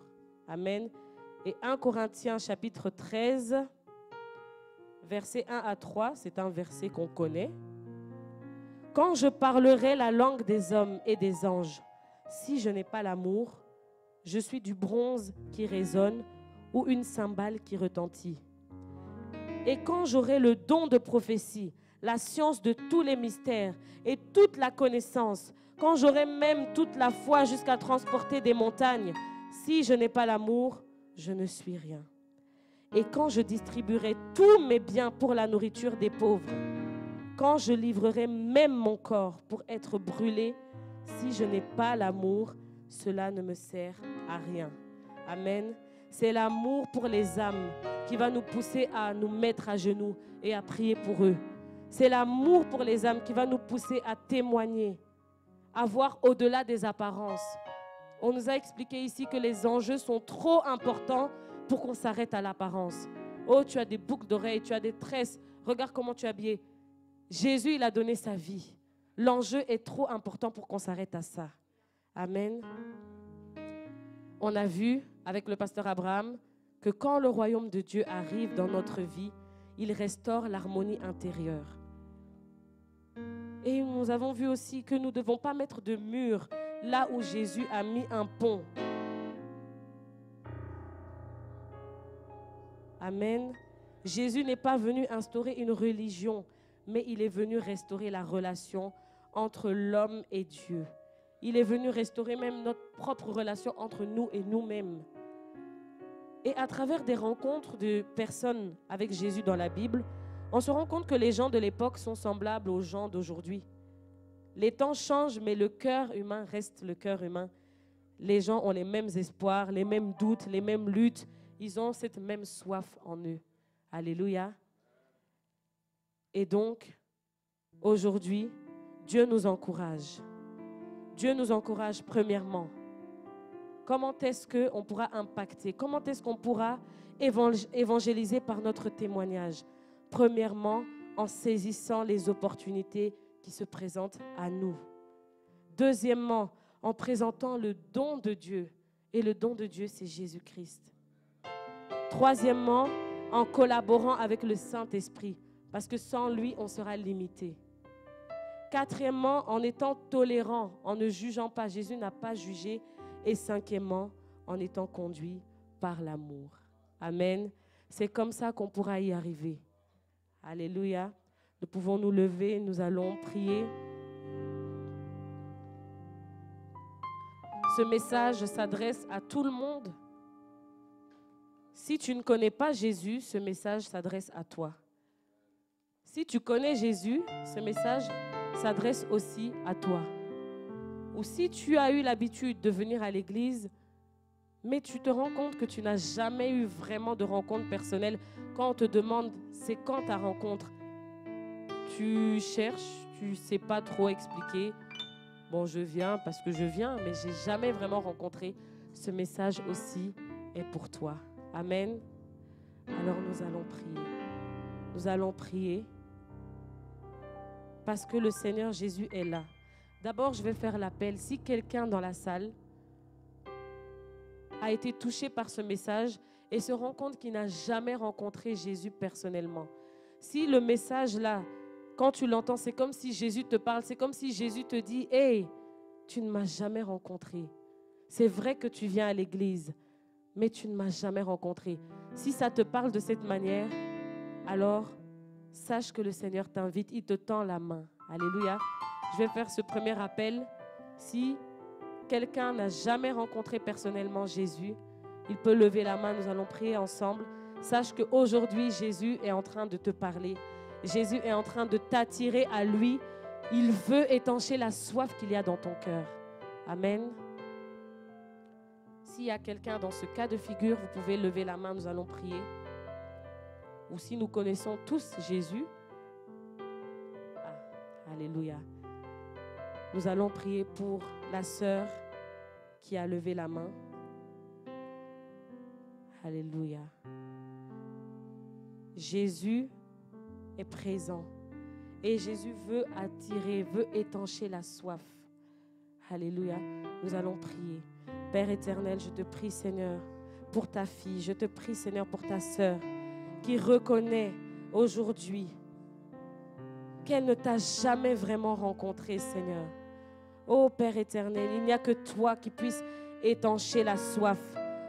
S1: Amen. Et 1 Corinthiens chapitre 13, versets 1 à 3, c'est un verset qu'on connaît. « Quand je parlerai la langue des hommes et des anges, si je n'ai pas l'amour, je suis du bronze qui résonne ou une cymbale qui retentit. Et quand j'aurai le don de prophétie, la science de tous les mystères et toute la connaissance, quand j'aurai même toute la foi jusqu'à transporter des montagnes, si je n'ai pas l'amour, je ne suis rien. Et quand je distribuerai tous mes biens pour la nourriture des pauvres, quand je livrerai même mon corps pour être brûlé, si je n'ai pas l'amour, cela ne me sert à rien. » Amen. C'est l'amour pour les âmes qui va nous pousser à nous mettre à genoux et à prier pour eux. C'est l'amour pour les âmes qui va nous pousser à témoigner, à voir au-delà des apparences. On nous a expliqué ici que les enjeux sont trop importants pour qu'on s'arrête à l'apparence. Oh, tu as des boucles d'oreilles, tu as des tresses, regarde comment tu es habillé. Jésus, il a donné sa vie. L'enjeu est trop important pour qu'on s'arrête à ça. Amen. On a vu avec le pasteur Abraham que quand le royaume de Dieu arrive dans notre vie, il restaure l'harmonie intérieure. Et nous avons vu aussi que nous ne devons pas mettre de mur là où Jésus a mis un pont. Amen. Jésus n'est pas venu instaurer une religion, mais il est venu restaurer la relation entre l'homme et Dieu. Il est venu restaurer même notre propre relation entre nous et nous-mêmes. Et à travers des rencontres de personnes avec Jésus dans la Bible, on se rend compte que les gens de l'époque sont semblables aux gens d'aujourd'hui. Les temps changent, mais le cœur humain reste le cœur humain. Les gens ont les mêmes espoirs, les mêmes doutes, les mêmes luttes. Ils ont cette même soif en eux. Alléluia. Et donc, aujourd'hui, Dieu nous encourage. Dieu nous encourage premièrement. Comment est-ce qu'on pourra impacter? Comment est-ce qu'on pourra évangéliser par notre témoignage? Premièrement, en saisissant les opportunités qui se présentent à nous. Deuxièmement, en présentant le don de Dieu. Et le don de Dieu, c'est Jésus-Christ. Troisièmement, en collaborant avec le Saint-Esprit. Parce que sans lui, on sera limité. Quatrièmement, en étant tolérant, en ne jugeant pas. Jésus n'a pas jugé. Et cinquièmement, en étant conduit par l'amour. Amen. C'est comme ça qu'on pourra y arriver. Alléluia. Nous pouvons nous lever, nous allons prier. Ce message s'adresse à tout le monde. Si tu ne connais pas Jésus, ce message s'adresse à toi. Si tu connais Jésus, ce message s'adresse aussi à toi. Ou si tu as eu l'habitude de venir à l'église, mais tu te rends compte que tu n'as jamais eu vraiment de rencontre personnelle, quand on te demande c'est quand ta rencontre, tu cherches, tu ne sais pas trop expliquer. Bon, je viens parce que je viens, mais je n'ai jamais vraiment rencontré. Ce message aussi est pour toi. Amen. Alors nous allons prier. Nous allons prier parce que le Seigneur Jésus est là. D'abord, je vais faire l'appel. Si quelqu'un dans la salle a été touché par ce message et se rend compte qu'il n'a jamais rencontré Jésus personnellement. Si le message là, quand tu l'entends, c'est comme si Jésus te parle, c'est comme si Jésus te dit « Hey, tu ne m'as jamais rencontré. C'est vrai que tu viens à l'église, mais tu ne m'as jamais rencontré. » Si ça te parle de cette manière, alors sache que le Seigneur t'invite, il te tend la main. Alléluia. Je vais faire ce premier appel. Si quelqu'un n'a jamais rencontré personnellement Jésus, il peut lever la main, nous allons prier ensemble. Sache qu'aujourd'hui, Jésus est en train de te parler. Jésus est en train de t'attirer à lui. Il veut étancher la soif qu'il y a dans ton cœur. Amen. S'il y a quelqu'un dans ce cas de figure, vous pouvez lever la main, nous allons prier. Ou si nous connaissons tous Jésus, alléluia. Nous allons prier pour la sœur qui a levé la main. Alléluia. Jésus est présent et Jésus veut attirer, veut étancher la soif. Alléluia. Nous allons prier. Père éternel, je te prie, Seigneur, pour ta fille. Je te prie, Seigneur, pour ta sœur qui reconnaît aujourd'hui qu'elle ne t'a jamais vraiment rencontré, Seigneur. Ô Père éternel, il n'y a que toi qui puisses étancher la soif.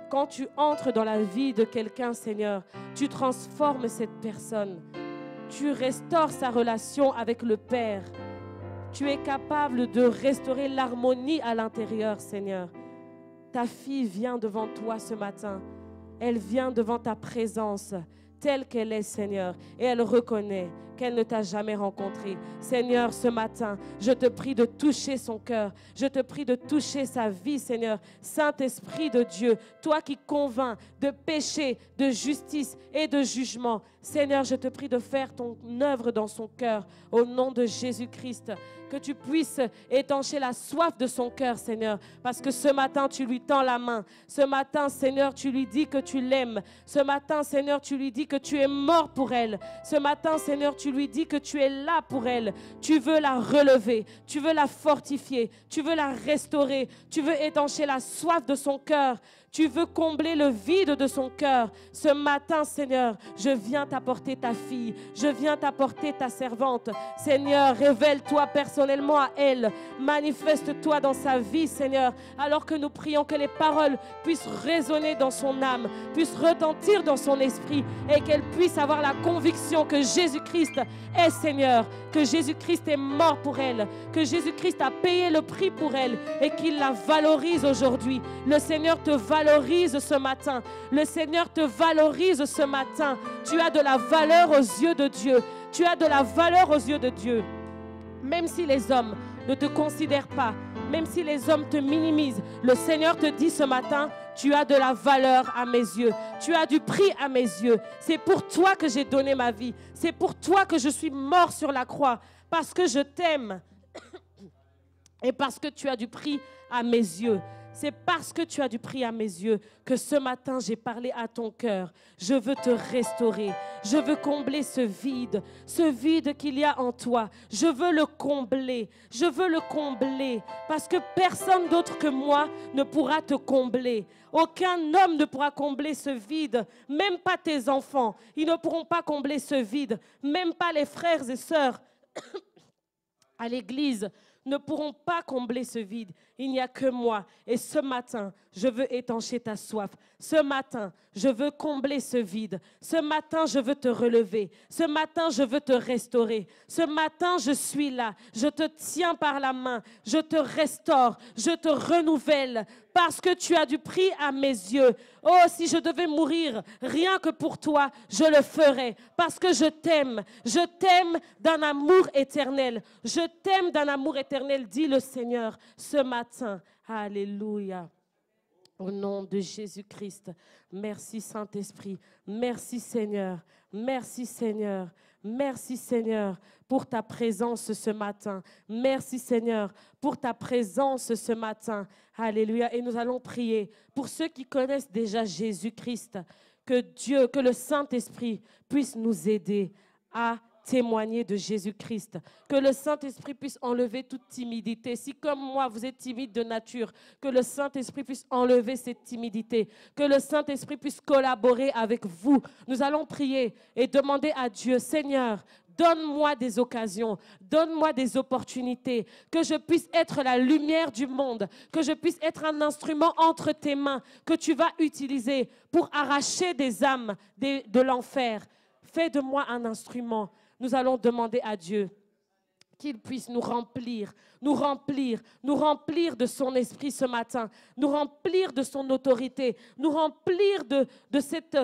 S1: Quand tu entres dans la vie de quelqu'un, Seigneur, tu transformes cette personne. Tu restaures sa relation avec le Père. Tu es capable de restaurer l'harmonie à l'intérieur, Seigneur. Ta fille vient devant toi ce matin. Elle vient devant ta présence telle qu'elle est, Seigneur, et elle reconnaît qu'elle ne t'a jamais rencontré. Seigneur, ce matin, je te prie de toucher son cœur. Je te prie de toucher sa vie, Seigneur. Saint-Esprit de Dieu, toi qui convaincs de péché, de justice et de jugement. Seigneur, je te prie de faire ton œuvre dans son cœur au nom de Jésus-Christ. Que tu puisses étancher la soif de son cœur, Seigneur, parce que ce matin, tu lui tends la main. Ce matin, Seigneur, tu lui dis que tu l'aimes. Ce matin, Seigneur, tu lui dis que tu es mort pour elle. Ce matin, Seigneur, tu lui dis que tu es là pour elle. Tu veux la relever, tu veux la fortifier, tu veux la restaurer, tu veux étancher la soif de son cœur. Tu veux combler le vide de son cœur. Ce matin, Seigneur, je viens t'apporter ta fille. Je viens t'apporter ta servante. Seigneur, révèle-toi personnellement à elle. Manifeste-toi dans sa vie, Seigneur. Alors que nous prions que les paroles puissent résonner dans son âme, puissent retentir dans son esprit et qu'elle puisse avoir la conviction que Jésus-Christ Jésus-Christ est Seigneur, que Jésus-Christ est mort pour elle, que Jésus-Christ a payé le prix pour elle et qu'il la valorise aujourd'hui. Le Seigneur te valorise ce matin. Le Seigneur te valorise ce matin. Tu as de la valeur aux yeux de Dieu. Tu as de la valeur aux yeux de Dieu. Même si les hommes ne te considèrent pas, même si les hommes te minimisent, le Seigneur te dit ce matin, tu as de la valeur à mes yeux. Tu as du prix à mes yeux. C'est pour toi que j'ai donné ma vie. C'est pour toi que je suis mort sur la croix. Parce que je t'aime. Et parce que tu as du prix à mes yeux. C'est parce que tu as du prix à mes yeux que ce matin j'ai parlé à ton cœur. Je veux te restaurer. Je veux combler ce vide qu'il y a en toi. Je veux le combler. Je veux le combler parce que personne d'autre que moi ne pourra te combler. Aucun homme ne pourra combler ce vide, même pas tes enfants. Ils ne pourront pas combler ce vide, même pas les frères et sœurs à l'église ne pourront pas combler ce vide. Il n'y a que moi. Et ce matin, je veux étancher ta soif. Ce matin, je veux combler ce vide. Ce matin, je veux te relever. Ce matin, je veux te restaurer. Ce matin, je suis là. Je te tiens par la main. Je te restaure. Je te renouvelle. Parce que tu as du prix à mes yeux. Oh, si je devais mourir rien que pour toi, je le ferais. Parce que je t'aime. Je t'aime d'un amour éternel. Je t'aime d'un amour éternel, dit le Seigneur ce matin. Alléluia. Au nom de Jésus-Christ. Merci Saint-Esprit. Merci Seigneur. Merci Seigneur. Merci Seigneur pour ta présence ce matin. Merci Seigneur pour ta présence ce matin. Alléluia. Et nous allons prier pour ceux qui connaissent déjà Jésus-Christ. Que Dieu, que le Saint-Esprit puisse nous aider à témoigner de Jésus-Christ. Que le Saint-Esprit puisse enlever toute timidité. Si comme moi, vous êtes timide de nature, que le Saint-Esprit puisse enlever cette timidité. Que le Saint-Esprit puisse collaborer avec vous. Nous allons prier et demander à Dieu, Seigneur, donne-moi des occasions, donne-moi des opportunités, que je puisse être la lumière du monde, que je puisse être un instrument entre tes mains que tu vas utiliser pour arracher des âmes de l'enfer. Fais de moi un instrument. Nous allons demander à Dieu qu'il puisse nous remplir de son esprit ce matin, nous remplir de son autorité, nous remplir de cette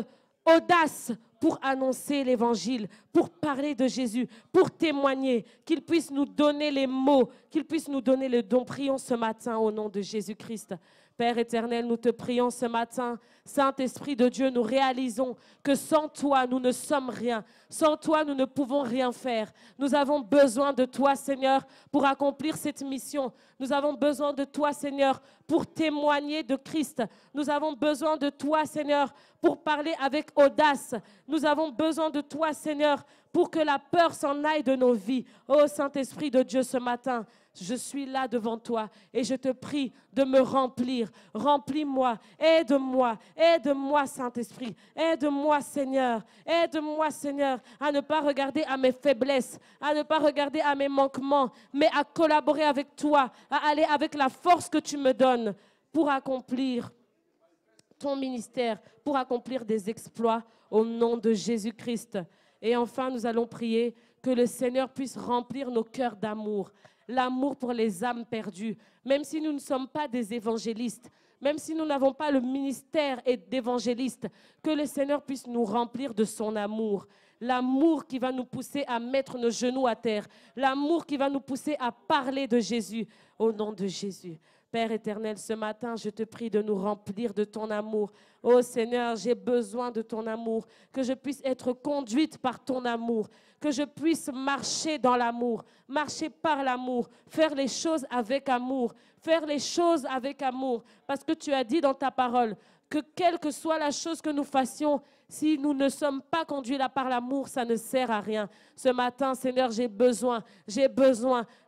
S1: audace pour annoncer l'évangile, pour parler de Jésus, pour témoigner, qu'il puisse nous donner les mots, qu'il puisse nous donner le don. Prions ce matin au nom de Jésus-Christ. Père éternel, nous te prions ce matin. Saint-Esprit de Dieu, nous réalisons que sans toi, nous ne sommes rien. Sans toi, nous ne pouvons rien faire. Nous avons besoin de toi, Seigneur, pour accomplir cette mission. Nous avons besoin de toi, Seigneur, pour témoigner de Christ. Nous avons besoin de toi, Seigneur, pour parler avec audace. Nous avons besoin de toi, Seigneur, pour que la peur s'en aille de nos vies. Ô Saint-Esprit de Dieu, ce matin, je suis là devant toi et je te prie de me remplir. Remplis-moi, aide-moi, aide-moi Saint-Esprit, aide-moi Seigneur, aide-moi Seigneur à ne pas regarder à mes faiblesses, à ne pas regarder à mes manquements, mais à collaborer avec toi, à aller avec la force que tu me donnes pour accomplir ton ministère, pour accomplir des exploits au nom de Jésus-Christ. Et enfin, nous allons prier que le Seigneur puisse remplir nos cœurs d'amour. L'amour pour les âmes perdues, même si nous ne sommes pas des évangélistes, même si nous n'avons pas le ministère d'évangéliste, que le Seigneur puisse nous remplir de son amour. L'amour qui va nous pousser à mettre nos genoux à terre. L'amour qui va nous pousser à parler de Jésus au nom de Jésus. Père éternel, ce matin, je te prie de nous remplir de ton amour. Oh Seigneur, j'ai besoin de ton amour, que je puisse être conduite par ton amour, que je puisse marcher dans l'amour, marcher par l'amour, faire les choses avec amour, faire les choses avec amour. Parce que tu as dit dans ta parole que quelle que soit la chose que nous fassions, si nous ne sommes pas conduits là par l'amour, ça ne sert à rien. Ce matin, Seigneur, j'ai besoin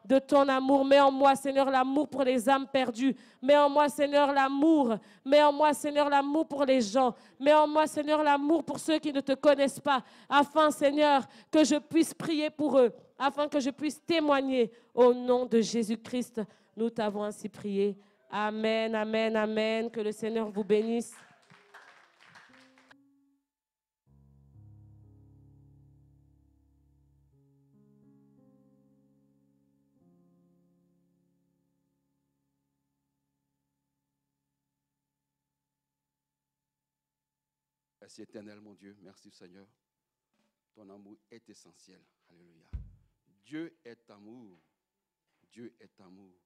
S1: de ton amour. Mets en moi, Seigneur, l'amour pour les âmes perdues. Mets en moi, Seigneur, l'amour. Mets en moi, Seigneur, l'amour pour les gens. Mets en moi, Seigneur, l'amour pour ceux qui ne te connaissent pas. Afin, Seigneur, que je puisse prier pour eux. Afin que je puisse témoigner au nom de Jésus-Christ. Nous t'avons ainsi prié. Amen, amen, amen. Que le Seigneur vous bénisse.
S2: Merci éternel, mon Dieu. Merci Seigneur. Ton amour est essentiel. Alléluia. Dieu est amour. Dieu est amour.